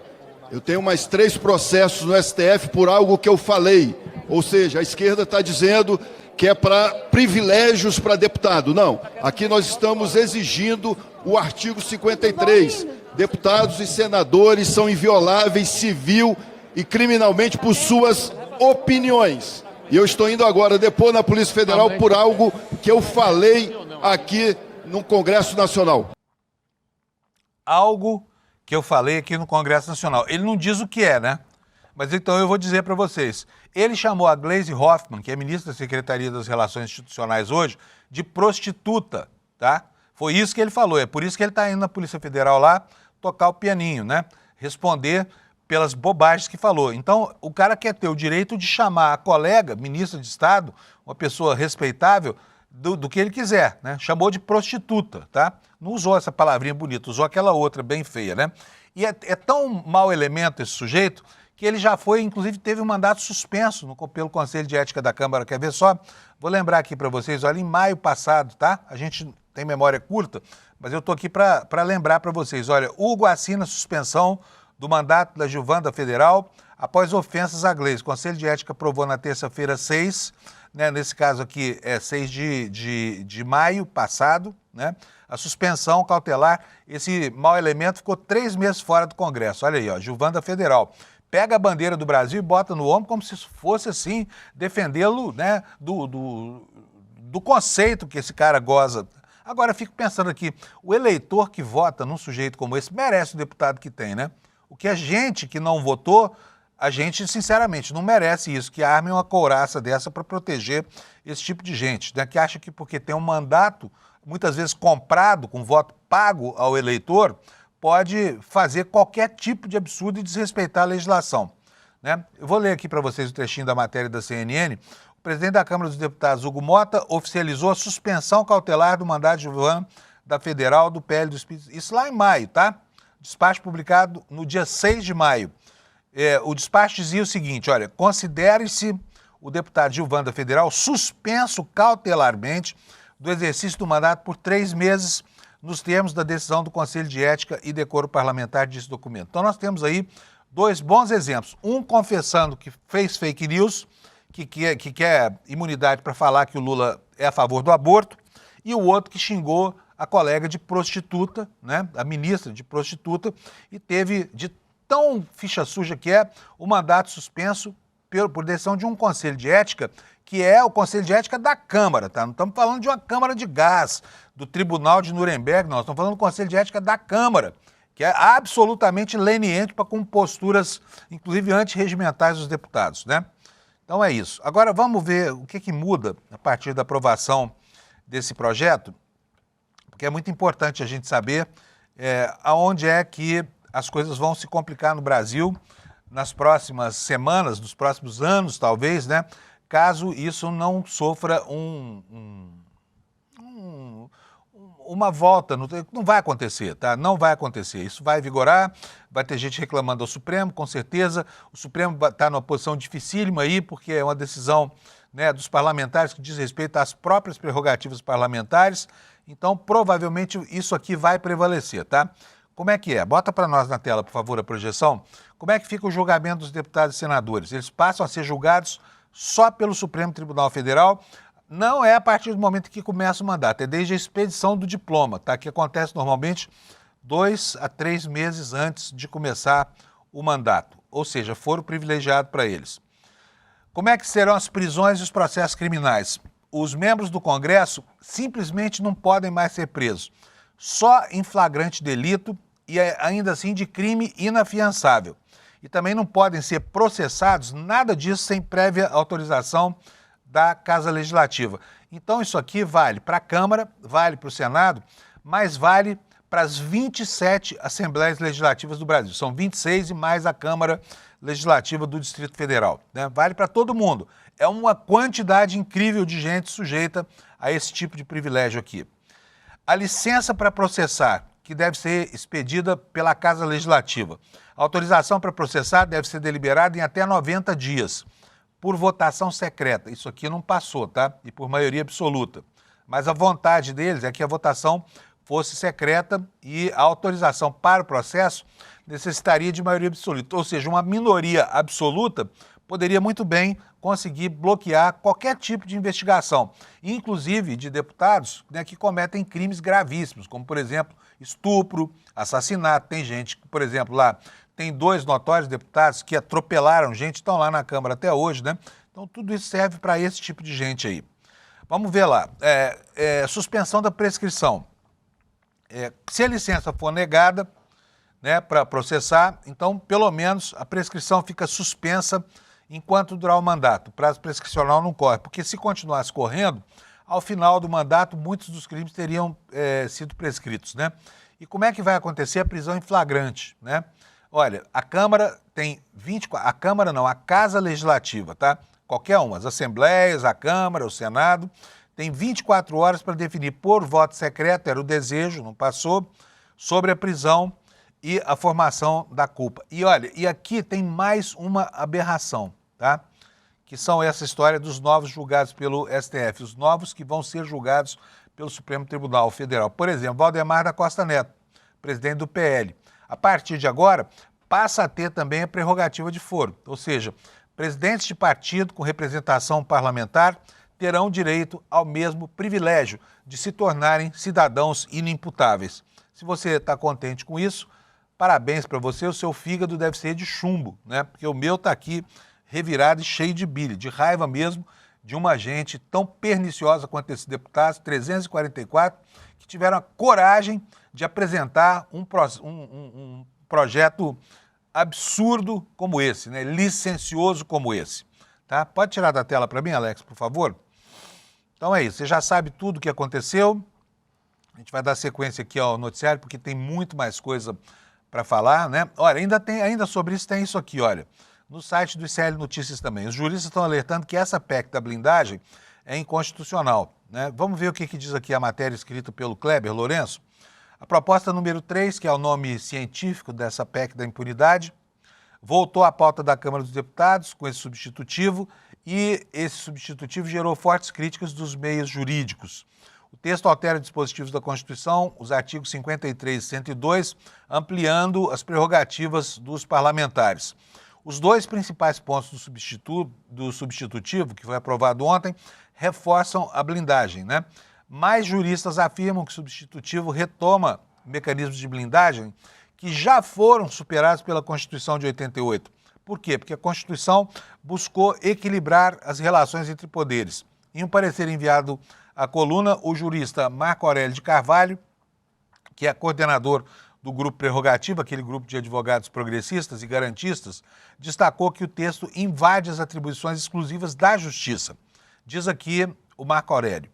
Eu tenho mais 3 processos no STF por algo que eu falei. Ou seja, a esquerda está dizendo que é para privilégios para deputado. Não, aqui nós estamos exigindo o artigo 53. Deputados e senadores são invioláveis civil e criminalmente por suas opiniões. E eu estou indo agora depor na Polícia Federal por algo que eu falei aqui no Congresso Nacional. Algo que eu falei aqui no Congresso Nacional. Ele não diz o que é, né? Mas então eu vou dizer para vocês. Ele chamou a Gleisi Hoffmann, que é ministra da Secretaria das Relações Institucionais hoje, de prostituta, tá? Foi isso que ele falou, é por isso que ele está indo na Polícia Federal lá tocar o pianinho, né? Responder pelas bobagens que falou. Então, o cara quer ter o direito de chamar a colega, ministra de Estado, uma pessoa respeitável, do que ele quiser, né? Chamou de prostituta, tá? Não usou essa palavrinha bonita, usou aquela outra bem feia, né? E é tão mau elemento esse sujeito que ele já foi, inclusive teve um mandato suspenso pelo Conselho de Ética da Câmara. Quer ver só? Vou lembrar aqui para vocês, olha, em maio passado, tá? A gente tem memória curta, mas eu estou aqui para lembrar para vocês. Olha, Hugo assina suspensão do mandato da Gilvanda Federal após ofensas à Gleice. O Conselho de Ética aprovou na terça-feira 6, né, nesse caso aqui é 6 de maio passado, né, a suspensão cautelar. Esse mau elemento ficou 3 meses fora do Congresso. Olha aí, ó, Gilvanda Federal. Pega a bandeira do Brasil e bota no ombro como se fosse, assim, defendê-lo, né, do conceito que esse cara goza. Agora, eu fico pensando aqui, o eleitor que vota num sujeito como esse merece o deputado que tem, né? O que a gente que não votou, a gente, sinceramente, não merece isso, que armem uma couraça dessa para proteger esse tipo de gente, né? Que acha que porque tem um mandato, muitas vezes comprado, com voto pago ao eleitor, pode fazer qualquer tipo de absurdo e desrespeitar a legislação, né? Eu vou ler aqui para vocês o trechinho da matéria da CNN. O presidente da Câmara dos Deputados, Hugo Mota, oficializou a suspensão cautelar do mandato de Gilvanda da Federal do PL do Espírito. Isso lá em maio, tá? Despacho publicado no dia 6 de maio. O despacho dizia o seguinte, olha, considere-se o deputado Gilvanda Federal suspenso cautelarmente do exercício do mandato por 3 meses nos termos da decisão do Conselho de Ética e Decoro Parlamentar desse documento. Então nós temos aí 2 bons exemplos. Um confessando que fez fake news, que quer imunidade para falar que o Lula é a favor do aborto, e o outro que xingou a colega de prostituta, né, a ministra de prostituta, e teve, de tão ficha suja que é, o mandato suspenso por decisão de um Conselho de Ética, que é o Conselho de Ética da Câmara, tá? Não estamos falando de uma Câmara de Gás, do Tribunal de Nuremberg, não. Estamos falando do Conselho de Ética da Câmara, que é absolutamente leniente com posturas, inclusive antirregimentais dos deputados, né? Então é isso. Agora vamos ver o que muda a partir da aprovação desse projeto, porque é muito importante a gente saber aonde é que as coisas vão se complicar no Brasil nas próximas semanas, nos próximos anos, talvez, né? Caso isso não sofra uma volta, não vai acontecer, tá? Não vai acontecer. Isso vai vigorar, vai ter gente reclamando ao Supremo, com certeza. O Supremo está numa posição dificílima aí, porque é uma decisão, né, dos parlamentares que diz respeito às próprias prerrogativas parlamentares. Então, provavelmente, isso aqui vai prevalecer, tá? Como é que é? Bota para nós na tela, por favor, a projeção. Como é que fica o julgamento dos deputados e senadores? Eles passam a ser julgados só pelo Supremo Tribunal Federal. Não é a partir do momento que começa o mandato, é desde a expedição do diploma, tá? Que acontece normalmente 2 a 3 meses antes de começar o mandato. Ou seja, foro privilegiado para eles. Como é que serão as prisões e os processos criminais? Os membros do Congresso simplesmente não podem mais ser presos. Só em flagrante delito e ainda assim de crime inafiançável. E também não podem ser processados, nada disso sem prévia autorização da Casa Legislativa. Então isso aqui vale para a Câmara, vale para o Senado, mas vale para as 27 Assembleias Legislativas do Brasil. São 26 e mais a Câmara Legislativa do Distrito Federal, né? Vale para todo mundo. É uma quantidade incrível de gente sujeita a esse tipo de privilégio aqui. A licença para processar, que deve ser expedida pela Casa Legislativa. A autorização para processar deve ser deliberada em até 90 dias, por votação secreta. Isso aqui não passou, tá? E por maioria absoluta. Mas a vontade deles é que a votação fosse secreta e a autorização para o processo necessitaria de maioria absoluta. Ou seja, uma minoria absoluta poderia muito bem conseguir bloquear qualquer tipo de investigação, inclusive de deputados, né, que cometem crimes gravíssimos, como, por exemplo, estupro, assassinato. Tem gente que, por exemplo, lá tem 2 notórios deputados que atropelaram gente, estão lá na Câmara até hoje, né? Então tudo isso serve para esse tipo de gente aí. Vamos ver lá. Suspensão da prescrição. Se a licença for negada, né, para processar, então pelo menos a prescrição fica suspensa enquanto durar o mandato. O prazo prescricional não corre, porque se continuasse correndo, ao final do mandato, muitos dos crimes teriam sido prescritos, né? E como é que vai acontecer a prisão em flagrante, né? Olha, a Câmara tem 24... A Câmara não, a Casa Legislativa, tá? Qualquer uma, as Assembleias, a Câmara, o Senado, tem 24 horas para definir por voto secreto, era o desejo, não passou, sobre a prisão e a formação da culpa. E olha, e aqui tem mais uma aberração, tá? Que são essa história dos novos julgados pelo STF, os novos que vão ser julgados pelo Supremo Tribunal Federal. Por exemplo, Valdemar da Costa Neto, presidente do PL. A partir de agora, passa a ter também a prerrogativa de foro, ou seja, presidentes de partido com representação parlamentar terão direito ao mesmo privilégio de se tornarem cidadãos inimputáveis. Se você está contente com isso, parabéns para você, o seu fígado deve ser de chumbo, né? Porque o meu está aqui revirado e cheio de bile, de raiva mesmo, de uma gente tão perniciosa quanto esses deputados, 344, que tiveram a coragem de apresentar um projeto absurdo como esse, né? Licencioso como esse. Tá? Pode tirar da tela para mim, Alex, por favor? Então é isso, você já sabe tudo o que aconteceu. A gente vai dar sequência aqui ao noticiário, porque tem muito mais coisa para falar, né? Olha, ainda sobre isso tem isso aqui, olha. No site do ICL Notícias também. Os juristas estão alertando que essa PEC da blindagem é inconstitucional, né? Vamos ver o que diz aqui a matéria escrita pelo Kleber Lourenço. A proposta número 3, que é o nome científico dessa PEC da impunidade, voltou à pauta da Câmara dos Deputados com esse substitutivo e esse substitutivo gerou fortes críticas dos meios jurídicos. O texto altera dispositivos da Constituição, os artigos 53 e 102, ampliando as prerrogativas dos parlamentares. Os dois principais pontos do substitutivo, que foi aprovado ontem, reforçam a blindagem, né? Mais juristas afirmam que o substitutivo retoma mecanismos de blindagem que já foram superados pela Constituição de 88. Por quê? Porque a Constituição buscou equilibrar as relações entre poderes. Em um parecer enviado à coluna, o jurista Marco Aurélio de Carvalho, que é coordenador do Grupo Prerrogativa, aquele grupo de advogados progressistas e garantistas, destacou que o texto invade as atribuições exclusivas da Justiça. Diz aqui o Marco Aurélio.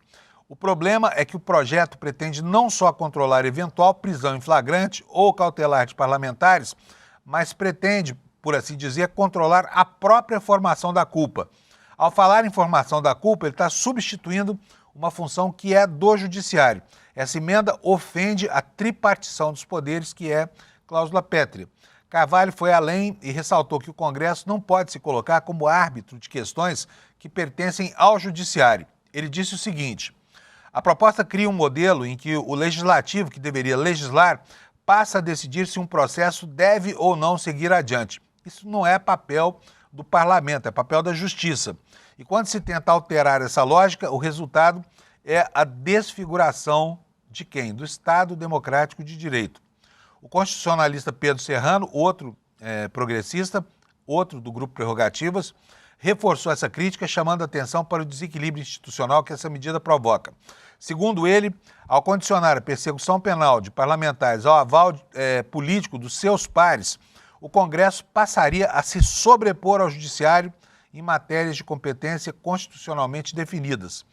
O problema é que o projeto pretende não só controlar eventual prisão em flagrante ou cautelar de parlamentares, mas pretende, por assim dizer, controlar a própria formação da culpa. Ao falar em formação da culpa, ele está substituindo uma função que é do judiciário. Essa emenda ofende a tripartição dos poderes, que é cláusula pétrea. Carvalho foi além e ressaltou que o Congresso não pode se colocar como árbitro de questões que pertencem ao judiciário. Ele disse o seguinte: a proposta cria um modelo em que o legislativo, que deveria legislar, passa a decidir se um processo deve ou não seguir adiante. Isso não é papel do parlamento, é papel da justiça. E quando se tenta alterar essa lógica, o resultado é a desfiguração de quem? Do Estado Democrático de Direito. O constitucionalista Pedro Serrano, outro progressista, outro do Grupo Prerrogativas, reforçou essa crítica, chamando a atenção para o desequilíbrio institucional que essa medida provoca. Segundo ele, ao condicionar a persecução penal de parlamentares ao aval político dos seus pares, o Congresso passaria a se sobrepor ao Judiciário em matérias de competência constitucionalmente definidas.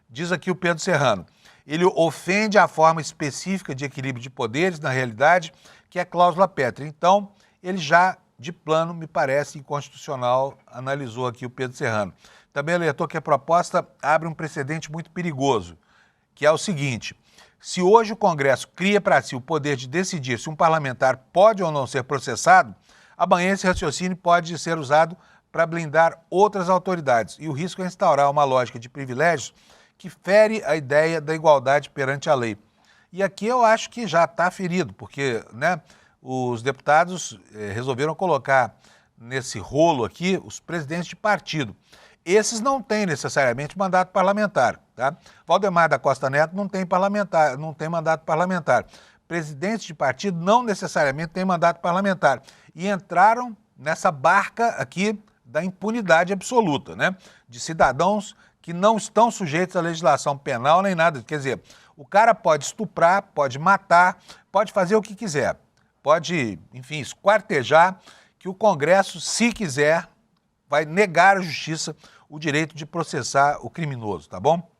Diz aqui o Pedro Serrano. Ele ofende a forma específica de equilíbrio de poderes, na realidade, que é a cláusula pétrea. Então, ele já, de plano, me parece inconstitucional, analisou aqui o Pedro Serrano. Também alertou que a proposta abre um precedente muito perigoso, que é o seguinte: se hoje o Congresso cria para si o poder de decidir se um parlamentar pode ou não ser processado, amanhã esse raciocínio pode ser usado para blindar outras autoridades. E o risco é instaurar uma lógica de privilégios que fere a ideia da igualdade perante a lei. E aqui eu acho que já está ferido, porque, né, os deputados resolveram colocar nesse rolo aqui os presidentes de partido. Esses não têm necessariamente mandato parlamentar, tá? Valdemar da Costa Neto não tem mandato parlamentar. Presidentes de partido não necessariamente têm mandato parlamentar. E entraram nessa barca aqui da impunidade absoluta, né? De cidadãos que não estão sujeitos à legislação penal nem nada. Quer dizer, o cara pode estuprar, pode matar, pode fazer o que quiser. Pode, enfim, esquartejar, que o Congresso, se quiser, vai negar à justiça o direito de processar o criminoso, tá bom?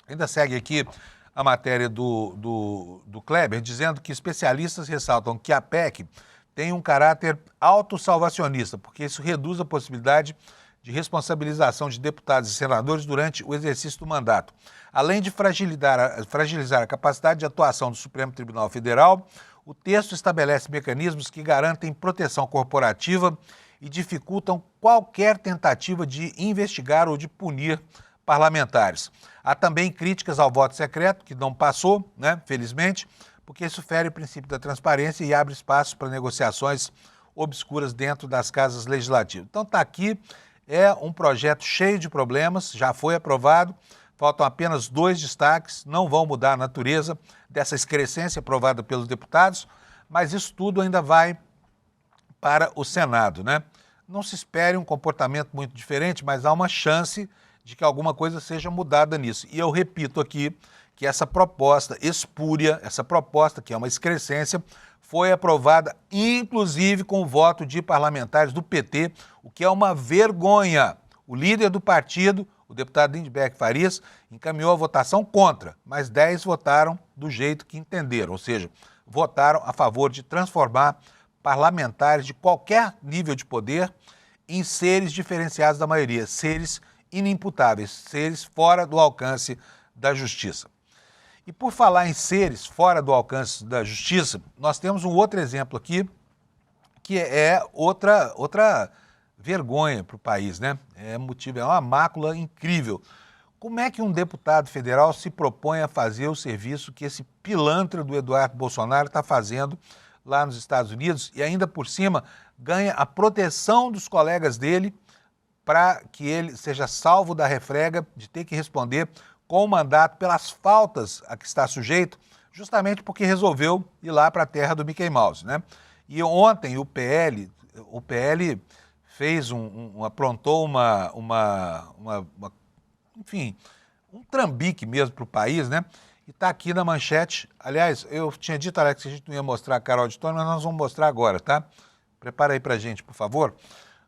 Ainda segue aqui a matéria do Kleber, dizendo que especialistas ressaltam que a PEC tem um caráter autossalvacionista, porque isso reduz a possibilidade de responsabilização de deputados e senadores durante o exercício do mandato. Além de fragilizar a capacidade de atuação do Supremo Tribunal Federal, o texto estabelece mecanismos que garantem proteção corporativa e dificultam qualquer tentativa de investigar ou de punir parlamentares. Há também críticas ao voto secreto, que não passou, né, felizmente, porque isso fere o princípio da transparência e abre espaço para negociações obscuras dentro das casas legislativas. Então está aqui, é um projeto cheio de problemas, já foi aprovado, faltam apenas 2 destaques, não vão mudar a natureza dessa excrescência aprovada pelos deputados, mas isso tudo ainda vai para o Senado, né? Não se espere um comportamento muito diferente, mas há uma chance de que alguma coisa seja mudada nisso. E eu repito aqui que essa proposta espúria, essa proposta que é uma excrescência, foi aprovada inclusive com o voto de parlamentares do PT, o que é uma vergonha. O líder do partido, o deputado Lindbergh Farias, encaminhou a votação contra, mas 10 votaram do jeito que entenderam, ou seja, votaram a favor de transformar parlamentares de qualquer nível de poder em seres diferenciados da maioria, seres inimputáveis, seres fora do alcance da justiça. E por falar em seres fora do alcance da justiça, nós temos um outro exemplo aqui, que é outra vergonha para o país, né? É uma mácula incrível. Como é que um deputado federal se propõe a fazer o serviço que esse pilantra do Eduardo Bolsonaro está fazendo lá nos Estados Unidos e ainda por cima ganha a proteção dos colegas dele para que ele seja salvo da refrega de ter que responder com o mandato pelas faltas a que está sujeito, justamente porque resolveu ir lá para a terra do Mickey Mouse, né? E ontem o PL fez aprontou enfim, um trambique mesmo para o país, né? E está aqui na manchete. Aliás, eu tinha dito, Alex, que a gente não ia mostrar a cara ao auditório, mas nós vamos mostrar agora, tá? Prepara aí para a gente, por favor.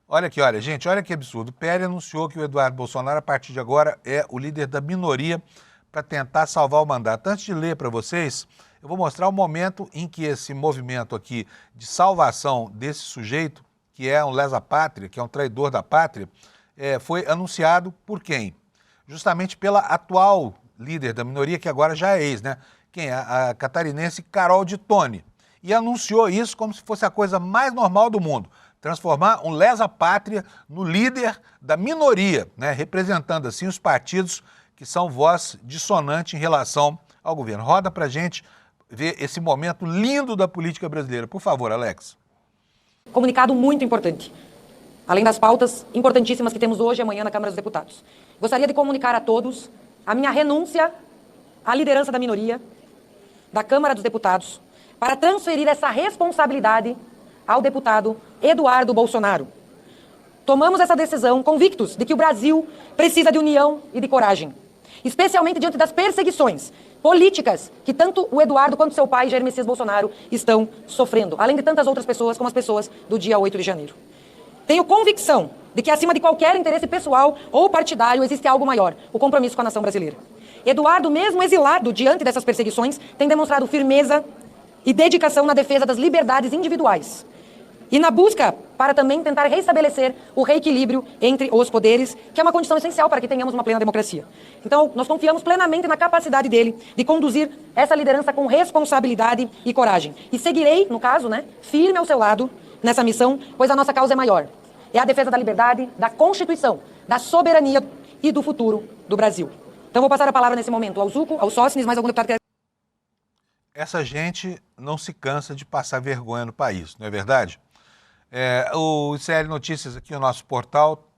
Olha aqui, olha, gente, olha que absurdo. O PL anunciou que o Eduardo Bolsonaro, a partir de agora, é o líder da minoria para tentar salvar o mandato. Antes de ler para vocês, eu vou mostrar o momento em que esse movimento aqui de salvação desse sujeito, que é um lesa-pátria, que é um traidor da pátria, foi anunciado por quem? Justamente pela atual líder da minoria, que agora já é ex, né? Quem é? A catarinense Carol de Tone. E anunciou isso como se fosse a coisa mais normal do mundo. Transformar um lesa-pátria no líder da minoria, né? Representando assim os partidos que são voz dissonante em relação ao governo. Roda pra gente ver esse momento lindo da política brasileira. Por favor, Alex. Comunicado muito importante, além das pautas importantíssimas que temos hoje e amanhã na Câmara dos Deputados. Gostaria de comunicar a todos a minha renúncia à liderança da minoria da Câmara dos Deputados para transferir essa responsabilidade ao deputado Eduardo Bolsonaro. Tomamos essa decisão convictos de que o Brasil precisa de união e de coragem, especialmente diante das perseguições políticas que tanto o Eduardo quanto seu pai, Jair Messias Bolsonaro, estão sofrendo, além de tantas outras pessoas, como as pessoas do dia 8 de janeiro. Tenho convicção de que acima de qualquer interesse pessoal ou partidário existe algo maior, o compromisso com a nação brasileira. Eduardo, mesmo exilado diante dessas perseguições, tem demonstrado firmeza e dedicação na defesa das liberdades individuais e na busca para também tentar restabelecer o reequilíbrio entre os poderes, que é uma condição essencial para que tenhamos uma plena democracia. Então, nós confiamos plenamente na capacidade dele de conduzir essa liderança com responsabilidade e coragem. E seguirei, no caso, firme ao seu lado nessa missão, pois a nossa causa é maior. É a defesa da liberdade, da Constituição, da soberania e do futuro do Brasil. Então, vou passar a palavra nesse momento ao Zuco, ao Sócines, mais algum deputado que quer... Essa gente não se cansa de passar vergonha no país, não é verdade? O ICL Notícias, aqui no nosso portal,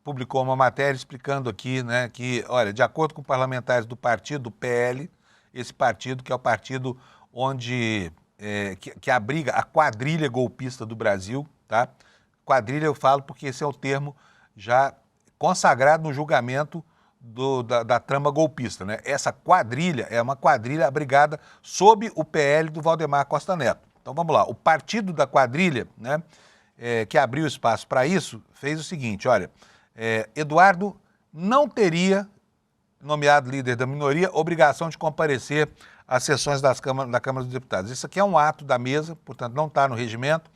publicou uma matéria explicando aqui, né, que, olha, de acordo com parlamentares do partido PL, esse partido que é o partido onde que abriga a quadrilha golpista do Brasil, tá? Quadrilha eu falo porque esse é o termo já consagrado no julgamento da trama golpista, né? Essa quadrilha é uma quadrilha abrigada sob o PL do Valdemar Costa Neto. Então vamos lá, o partido da quadrilha, né, que abriu espaço para isso, fez o seguinte, olha, Eduardo não teria nomeado líder da minoria, obrigação de comparecer às sessões da Câmara dos Deputados. Isso aqui é um ato da mesa, portanto não está no regimento.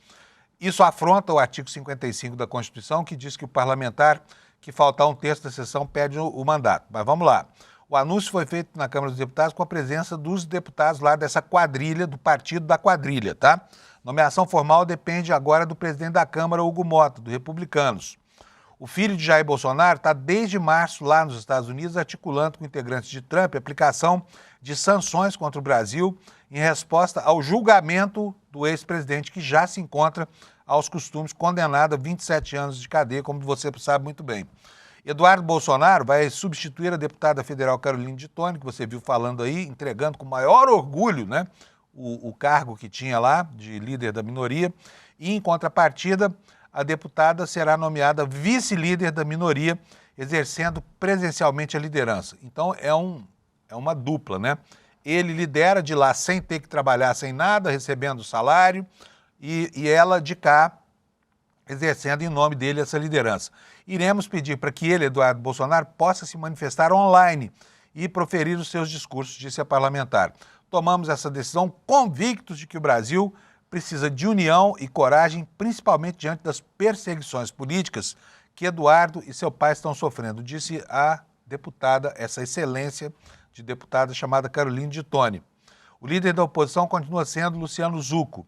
Isso afronta o artigo 55 da Constituição, que diz que o parlamentar que faltar um terço da sessão perde o mandato. Mas vamos lá. O anúncio foi feito na Câmara dos Deputados com a presença dos deputados lá dessa quadrilha, do partido da quadrilha, tá? Nomeação formal depende agora do presidente da Câmara, Hugo Mota, do Republicanos. O filho de Jair Bolsonaro está desde março lá nos Estados Unidos articulando com integrantes de Trump a aplicação de sanções contra o Brasil em resposta ao julgamento do ex-presidente que já se encontra aos costumes, condenado a 27 anos de cadeia, como você sabe muito bem. Eduardo Bolsonaro vai substituir a deputada federal Caroline de Toni, que você viu falando aí, entregando com maior orgulho, né, o cargo que tinha lá de líder da minoria, e em contrapartida, a deputada será nomeada vice-líder da minoria, exercendo presencialmente a liderança. Então é uma dupla, né? Ele lidera de lá sem ter que trabalhar, sem nada, recebendo salário, e ela de cá exercendo em nome dele essa liderança. Iremos pedir para que ele, Eduardo Bolsonaro, possa se manifestar online e proferir os seus discursos, disse a parlamentar. Tomamos essa decisão convictos de que o Brasil precisa de união e coragem, principalmente diante das perseguições políticas que Eduardo e seu pai estão sofrendo, disse a deputada, essa excelência de deputada chamada Caroline de Toni. O líder da oposição continua sendo Luciano Zucco.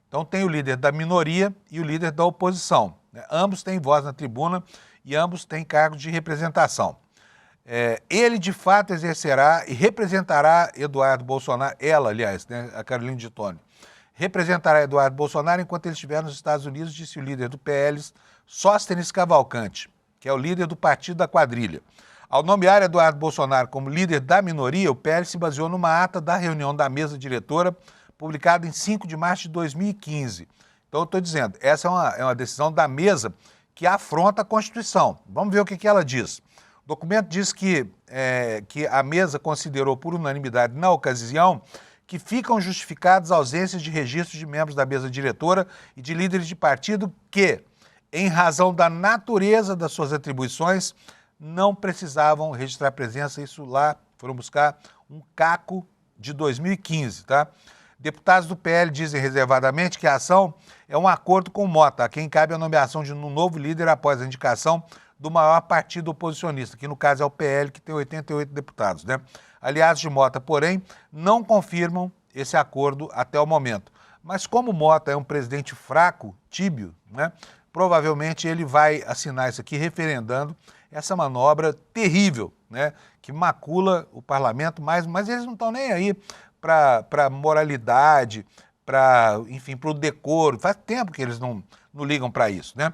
Então tem o líder da minoria e o líder da oposição, né? Ambos têm voz na tribuna e ambos têm cargo de representação. Ele, de fato, exercerá e representará Eduardo Bolsonaro, ela, aliás, né, a Caroline de Toni, representará Eduardo Bolsonaro enquanto ele estiver nos Estados Unidos, disse o líder do PL, Sóstenes Cavalcante, que é o líder do partido da quadrilha. Ao nomear Eduardo Bolsonaro como líder da minoria, o PL se baseou numa ata da reunião da mesa diretora, publicada em 5 de março de 2015. Então, eu estou dizendo, essa é uma decisão da mesa que afronta a Constituição. Vamos ver o que ela diz. O documento diz que a mesa considerou por unanimidade, na ocasião, que ficam justificadas ausências de registros de membros da mesa diretora e de líderes de partido que, em razão da natureza das suas atribuições, não precisavam registrar presença. Isso lá, foram buscar um caco de 2015, tá? Deputados do PL dizem reservadamente que a ação é um acordo com o Mota, a quem cabe a nomeação de um novo líder após a indicação do maior partido oposicionista, que no caso é o PL, que tem 88 deputados, né? Aliados de Mota, porém, não confirmam esse acordo até o momento. Mas como Mota é um presidente fraco, tíbio, né? Provavelmente ele vai assinar isso aqui referendando essa manobra terrível, né? Que macula o parlamento, mas eles não estão nem aí para moralidade, enfim, para o decoro. Faz tempo que eles não ligam para isso, né?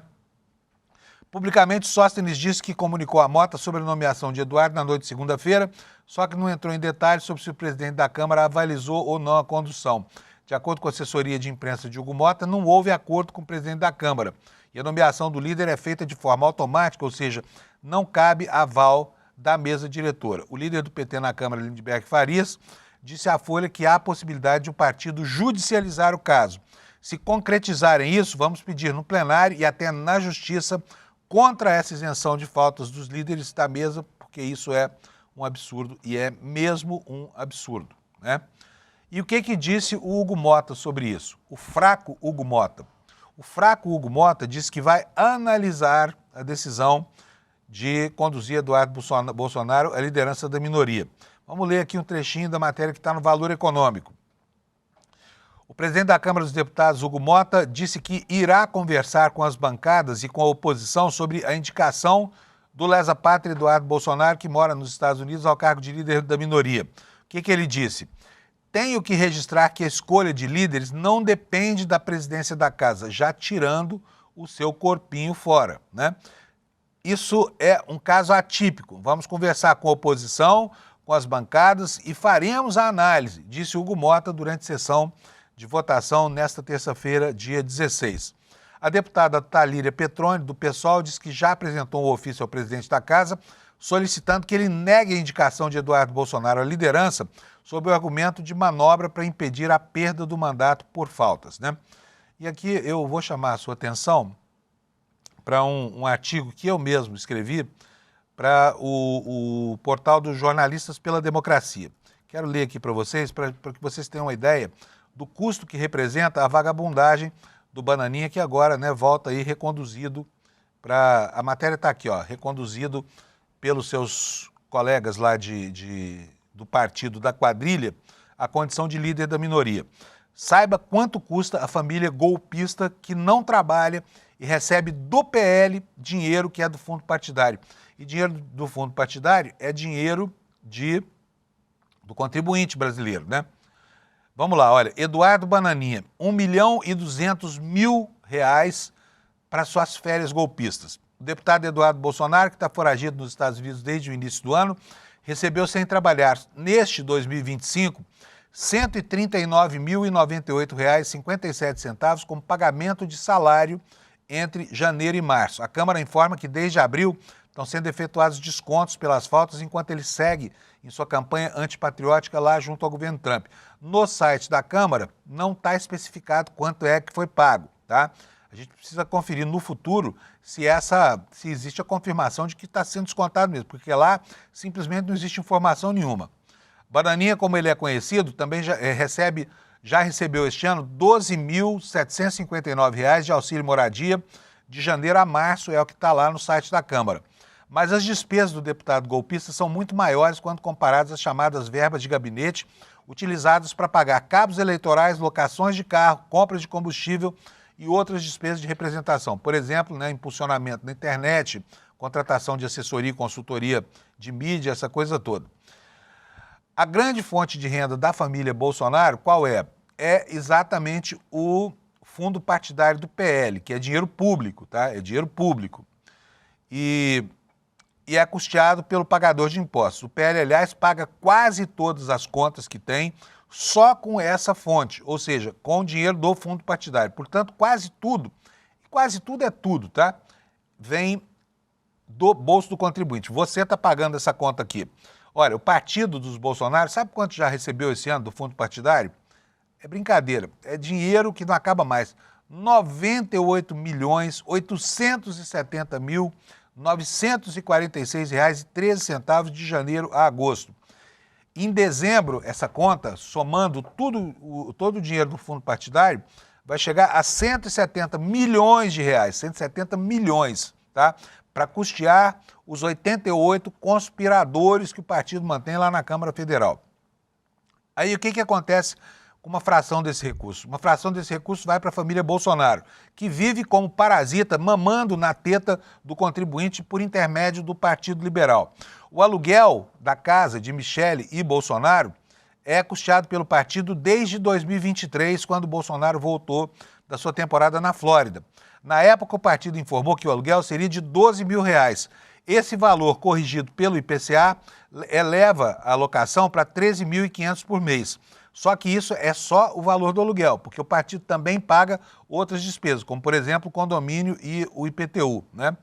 Publicamente, Sóstenes disse que comunicou a Mota sobre a nomeação de Eduardo na noite de segunda-feira, só que não entrou em detalhes sobre se o presidente da Câmara avalizou ou não a condução. De acordo com a assessoria de imprensa de Hugo Mota, não houve acordo com o presidente da Câmara. E a nomeação do líder é feita de forma automática, ou seja, não cabe aval da mesa diretora. O líder do PT na Câmara, Lindbergh Farias, disse à Folha que há a possibilidade de o partido judicializar o caso. Se concretizarem isso, vamos pedir no plenário e até na Justiça contra essa isenção de faltas dos líderes da mesa, porque isso é um absurdo e é mesmo um absurdo, né? E o que disse o Hugo Mota sobre isso? O fraco Hugo Mota. O fraco Hugo Mota disse que vai analisar a decisão de conduzir Eduardo Bolsonaro à liderança da minoria. Vamos ler aqui um trechinho da matéria que está no Valor Econômico. O presidente da Câmara dos Deputados, Hugo Mota, disse que irá conversar com as bancadas e com a oposição sobre a indicação do lesa-pátria Eduardo Bolsonaro, que mora nos Estados Unidos, ao cargo de líder da minoria. O que ele disse? Tenho que registrar que a escolha de líderes não depende da presidência da casa, já tirando o seu corpinho fora, né? Isso é um caso atípico. Vamos conversar com a oposição, com as bancadas e faremos a análise, disse Hugo Mota durante sessão de votação nesta terça-feira, dia 16. A deputada Thalíria Petroni, do PSOL, disse que já apresentou um ofício ao presidente da casa, solicitando que ele negue a indicação de Eduardo Bolsonaro à liderança sob o argumento de manobra para impedir a perda do mandato por faltas, né? E aqui eu vou chamar a sua atenção para um artigo que eu mesmo escrevi para o portal dos Jornalistas pela Democracia. Quero ler aqui para vocês, para que vocês tenham uma ideia do custo que representa a vagabundagem do Bananinha, que agora, né, volta aí reconduzido para... A matéria está aqui, ó, reconduzido pelos seus colegas lá do partido da quadrilha, a condição de líder da minoria. Saiba quanto custa a família golpista que não trabalha e recebe do PL dinheiro que é do fundo partidário. E dinheiro do fundo partidário é dinheiro do contribuinte brasileiro, né? Vamos lá, olha, Eduardo Bananinha, R$1.200.000 para suas férias golpistas. O deputado Eduardo Bolsonaro, que está foragido nos Estados Unidos desde o início do ano, recebeu sem trabalhar neste 2025 R$ 139.098,57 como pagamento de salário entre janeiro e março. A Câmara informa que desde abril estão sendo efetuados descontos pelas faltas enquanto ele segue em sua campanha antipatriótica lá junto ao governo Trump. No site da Câmara não está especificado quanto é que foi pago, tá? A gente precisa conferir no futuro se existe a confirmação de que está sendo descontado mesmo, porque lá simplesmente não existe informação nenhuma. Bananinha, como ele é conhecido, também já recebeu este ano R$ 12.759 de auxílio moradia de janeiro a março, é o que está lá no site da Câmara. Mas as despesas do deputado golpista são muito maiores quando comparadas às chamadas verbas de gabinete utilizadas para pagar cabos eleitorais, locações de carro, compras de combustível e outras despesas de representação. Por exemplo, né, impulsionamento na internet, contratação de assessoria e consultoria de mídia, essa coisa toda. A grande fonte de renda da família Bolsonaro, qual é? É exatamente o fundo partidário do PL, que é dinheiro público, tá? É dinheiro público. E é custeado pelo pagador de impostos. O PL, aliás, paga quase todas as contas que tem só com essa fonte, ou seja, com o dinheiro do fundo partidário. Portanto, quase tudo é tudo, tá? Vem do bolso do contribuinte. Você está pagando essa conta aqui. Olha, o partido dos Bolsonaro, sabe quanto já recebeu esse ano do fundo partidário? É brincadeira, é dinheiro que não acaba mais. R$ 98.870.946,13 de janeiro a agosto. Em dezembro, essa conta, somando todo o dinheiro do fundo partidário, vai chegar a R$ 170 milhões, 170 milhões, tá? Para custear os 88 conspiradores que o partido mantém lá na Câmara Federal. Aí o que acontece com uma fração desse recurso? Uma fração desse recurso vai para a família Bolsonaro, que vive como parasita, mamando na teta do contribuinte por intermédio do Partido Liberal. O aluguel da casa de Michele e Bolsonaro é custeado pelo partido desde 2023, quando Bolsonaro voltou da sua temporada na Flórida. Na época, o partido informou que o aluguel seria de R$ 12 mil. Esse valor, corrigido pelo IPCA, eleva a alocação para R$ 13.500 por mês. Só que isso é só o valor do aluguel, porque o partido também paga outras despesas, como, por exemplo, o condomínio e o IPTU, né?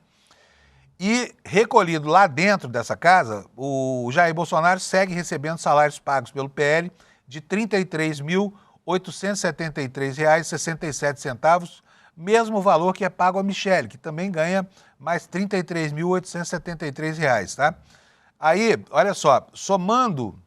E recolhido lá dentro dessa casa, o Jair Bolsonaro segue recebendo salários pagos pelo PL de R$ 33.873,67, mesmo valor que é pago a Michele, que também ganha mais R$ 33.873, tá? Aí, olha só, somando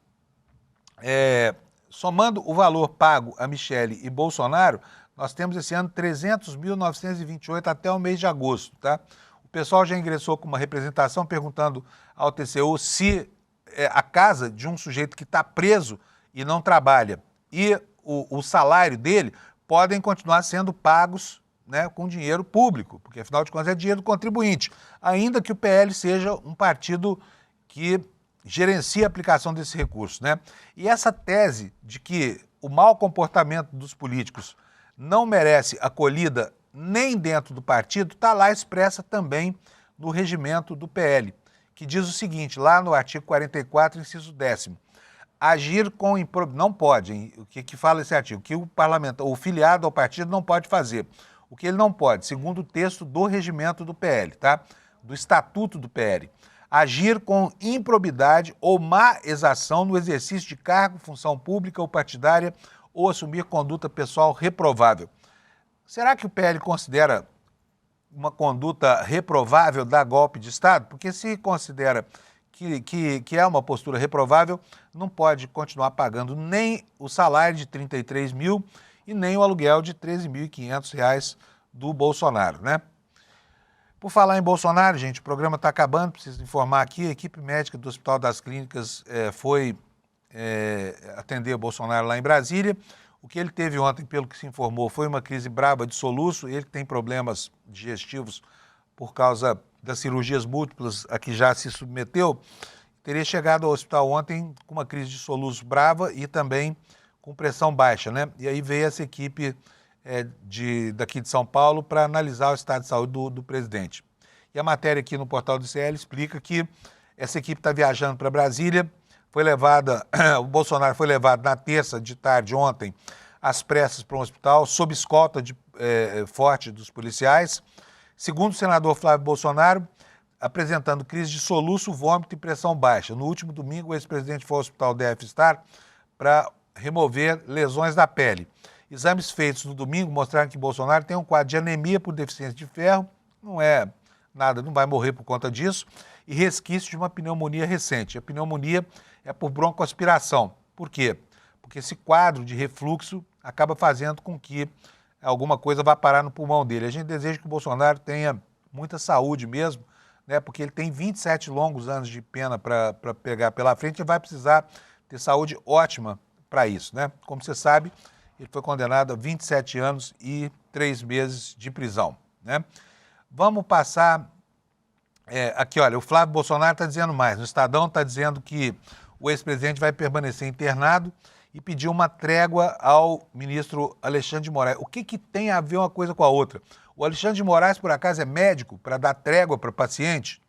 o valor pago a Michele e Bolsonaro, nós temos esse ano 300.928 até o mês de agosto, tá? O pessoal já ingressou com uma representação perguntando ao TCU se a casa de um sujeito que está preso e não trabalha e o salário dele podem continuar sendo pagos, né, com dinheiro público, porque afinal de contas é dinheiro do contribuinte, ainda que o PL seja um partido que gerencia a aplicação desse recurso, né? E essa tese de que o mau comportamento dos políticos não merece acolhida nem dentro do partido, está lá expressa também no regimento do PL, que diz o seguinte, lá no artigo 44, inciso 10º, agir com improbidade, não pode, hein? O que fala esse artigo? Que o parlamentar, o filiado ao partido não pode fazer. O que ele não pode, segundo o texto do regimento do PL, tá? Do estatuto do PL, agir com improbidade ou má exação no exercício de cargo, função pública ou partidária ou assumir conduta pessoal reprovável. Será que o PL considera uma conduta reprovável dá golpe de Estado? Porque se considera que é uma postura reprovável, não pode continuar pagando nem o salário de 33 mil e nem o aluguel de 13.500 reais do Bolsonaro, né? Por falar em Bolsonaro, gente, o programa está acabando, preciso informar aqui, a equipe médica do Hospital das Clínicas foi atender o Bolsonaro lá em Brasília. O que ele teve ontem, pelo que se informou, foi uma crise braba de soluço. Ele tem problemas digestivos por causa das cirurgias múltiplas a que já se submeteu. Teria chegado ao hospital ontem com uma crise de soluço brava e também com pressão baixa, né? E aí veio essa equipe daqui de São Paulo para analisar o estado de saúde do presidente. E a matéria aqui no portal do ICL explica que essa equipe está viajando para Brasília, o Bolsonaro foi levado na terça de tarde ontem às pressas para um hospital, sob escolta forte dos policiais. Segundo o senador Flávio Bolsonaro, apresentando crise de soluço, vômito e pressão baixa. No último domingo, o ex-presidente foi ao hospital DF-Star para remover lesões da pele. Exames feitos no domingo mostraram que Bolsonaro tem um quadro de anemia por deficiência de ferro, não é nada, não vai morrer por conta disso, e resquício de uma pneumonia recente. A pneumonia é por broncoaspiração. Por quê? Porque esse quadro de refluxo acaba fazendo com que alguma coisa vá parar no pulmão dele. A gente deseja que o Bolsonaro tenha muita saúde mesmo, né? Porque ele tem 27 longos anos de pena para pegar pela frente e vai precisar ter saúde ótima para isso, né? Como você sabe, ele foi condenado a 27 anos e 3 meses de prisão, né? Vamos passar aqui, olha, o Flávio Bolsonaro está dizendo mais. No Estadão está dizendo que o ex-presidente vai permanecer internado e pediu uma trégua ao ministro Alexandre de Moraes. O que tem a ver uma coisa com a outra? O Alexandre de Moraes, por acaso, é médico para dar trégua para paciente?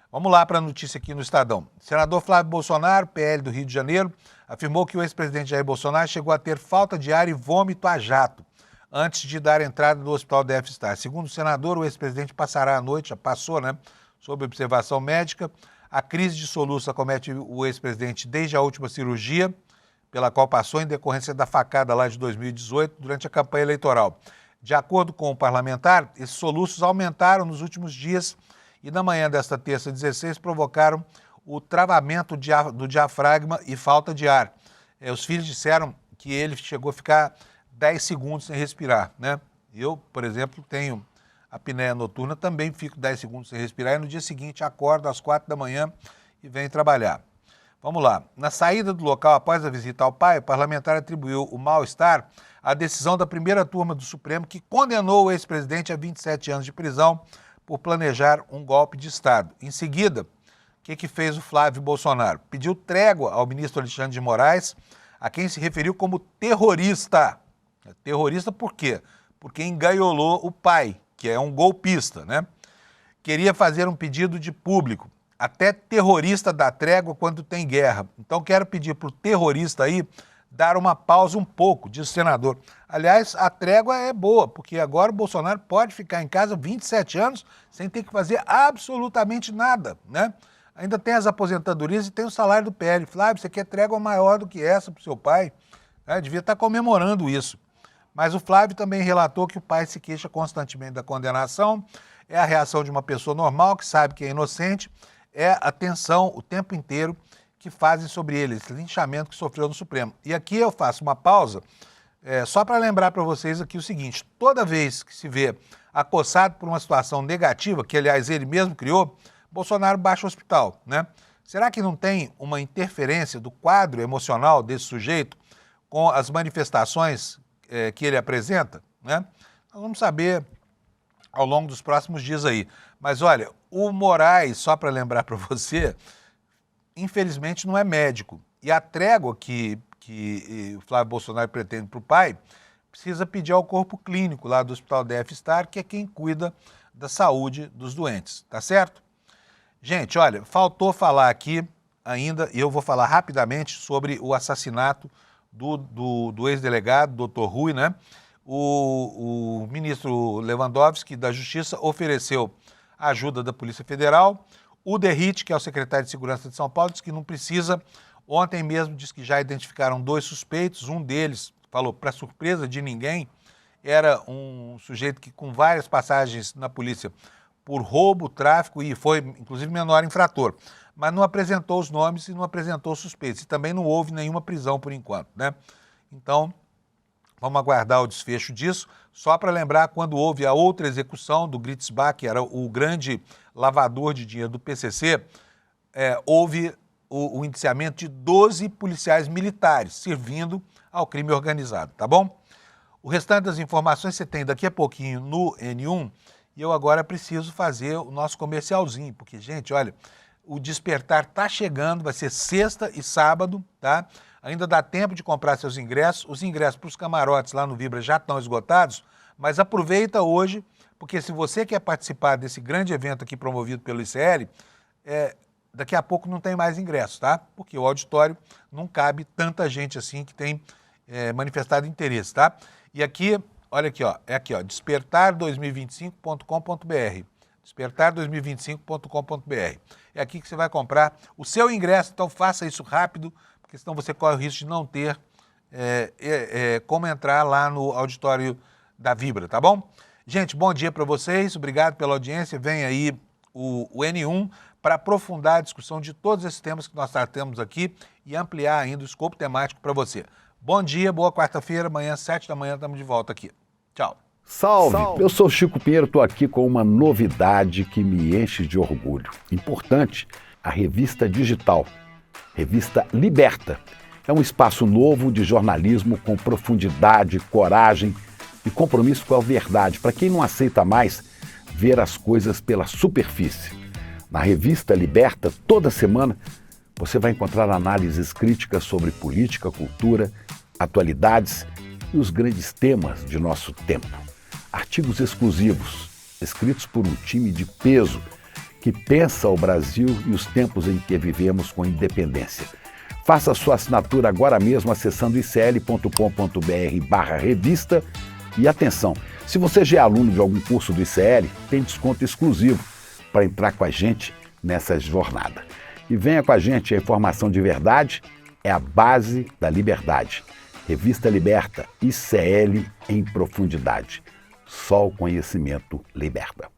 Vamos lá para a notícia aqui no Estadão. O senador Flávio Bolsonaro, PL do Rio de Janeiro, afirmou que o ex-presidente Jair Bolsonaro chegou a ter falta de ar e vômito a jato antes de dar entrada no hospital DF-Star. Segundo o senador, o ex-presidente passará a noite, já passou, né, sob observação médica. A crise de soluço acomete o ex-presidente desde a última cirurgia, pela qual passou em decorrência da facada lá de 2018, durante a campanha eleitoral. De acordo com o parlamentar, esses soluços aumentaram nos últimos dias e na manhã desta terça 16 provocaram o travamento do diafragma e falta de ar. Os filhos disseram que ele chegou a ficar 10 segundos sem respirar, né? Eu, por exemplo, tenho apneia noturna, também fico 10 segundos sem respirar e no dia seguinte acordo às 4 da manhã e venho trabalhar. Vamos lá. Na saída do local após a visita ao pai, o parlamentar atribuiu o mal-estar à decisão da primeira turma do Supremo que condenou o ex-presidente a 27 anos de prisão por planejar um golpe de Estado. Em seguida, o que fez o Flávio Bolsonaro? Pediu trégua ao ministro Alexandre de Moraes, a quem se referiu como terrorista. Terrorista por quê? Porque engaiolou o pai, que é um golpista, né? Queria fazer um pedido de público. Até terrorista dá trégua quando tem guerra. Então quero pedir para o terrorista aí dar uma pausa um pouco, diz o senador. Aliás, a trégua é boa, porque agora o Bolsonaro pode ficar em casa 27 anos sem ter que fazer absolutamente nada, né? Ainda tem as aposentadorias e tem o salário do PL. Flávio, você quer trégua maior do que essa para o seu pai? Devia estar comemorando isso. Mas o Flávio também relatou que o pai se queixa constantemente da condenação, é a reação de uma pessoa normal que sabe que é inocente, é a tensão o tempo inteiro que fazem sobre ele, esse linchamento que sofreu no Supremo. E aqui eu faço uma pausa, só para lembrar para vocês aqui o seguinte: toda vez que se vê acossado por uma situação negativa, que aliás ele mesmo criou, Bolsonaro baixa o hospital, né? Será que não tem uma interferência do quadro emocional desse sujeito com as manifestações que ele apresenta, né? Nós vamos saber ao longo dos próximos dias aí. Mas olha, o Moraes, só para lembrar para você, infelizmente não é médico. E a trégua que o Flávio Bolsonaro pretende para o pai, precisa pedir ao corpo clínico lá do Hospital DF-Star, que é quem cuida da saúde dos doentes, tá certo? Gente, olha, faltou falar aqui ainda, e eu vou falar rapidamente sobre o assassinato do ex-delegado, doutor Rui, né? O ministro Lewandowski, da Justiça, ofereceu a ajuda da Polícia Federal. O Derrite, que é o secretário de Segurança de São Paulo, disse que não precisa. Ontem mesmo disse que já identificaram 2 suspeitos. Um deles, falou, para surpresa de ninguém, era um sujeito que com várias passagens na polícia por roubo, tráfico e foi, inclusive, menor infrator. Mas não apresentou os nomes e não apresentou suspeitos. E também não houve nenhuma prisão por enquanto, né? Então, vamos aguardar o desfecho disso. Só para lembrar, quando houve a outra execução do Gritzbach, que era o grande lavador de dinheiro do PCC, houve o indiciamento de 12 policiais militares servindo ao crime organizado, tá bom? O restante das informações você tem daqui a pouquinho no N1 e eu agora preciso fazer o nosso comercialzinho, porque, gente, olha, o Despertar tá chegando, vai ser sexta e sábado, tá? Ainda dá tempo de comprar seus ingressos. Os ingressos para os camarotes lá no Vibra já estão esgotados, mas aproveita hoje, porque se você quer participar desse grande evento aqui promovido pelo ICL, daqui a pouco não tem mais ingressos, tá? Porque o auditório não cabe tanta gente assim que tem manifestado interesse, tá? E aqui, olha aqui, ó, despertar2025.com.br, despertar2025.com.br. É aqui que você vai comprar o seu ingresso, então faça isso rápido, porque senão você corre o risco de não ter como entrar lá no auditório da Vibra, tá bom? Gente, bom dia para vocês, obrigado pela audiência, vem aí o N1 para aprofundar a discussão de todos esses temas que nós tratamos aqui e ampliar ainda o escopo temático para você. Bom dia, boa quarta-feira, amanhã, 7 da manhã, estamos de volta aqui. Tchau. Salve! Eu sou Chico Pinheiro, estou aqui com uma novidade que me enche de orgulho. Importante, a revista digital, revista Liberta. É um espaço novo de jornalismo com profundidade, coragem e compromisso com a verdade, para quem não aceita mais ver as coisas pela superfície. Na revista Liberta, toda semana, você vai encontrar análises críticas sobre política, cultura, atualidades e os grandes temas de nosso tempo. Artigos exclusivos, escritos por um time de peso que pensa o Brasil e os tempos em que vivemos com independência. Faça sua assinatura agora mesmo acessando icl.com.br/revista e atenção, se você já é aluno de algum curso do ICL, tem desconto exclusivo para entrar com a gente nessa jornada. E venha com a gente, a informação de verdade é a base da liberdade. Revista Liberta, ICL em profundidade. Só o conhecimento liberta.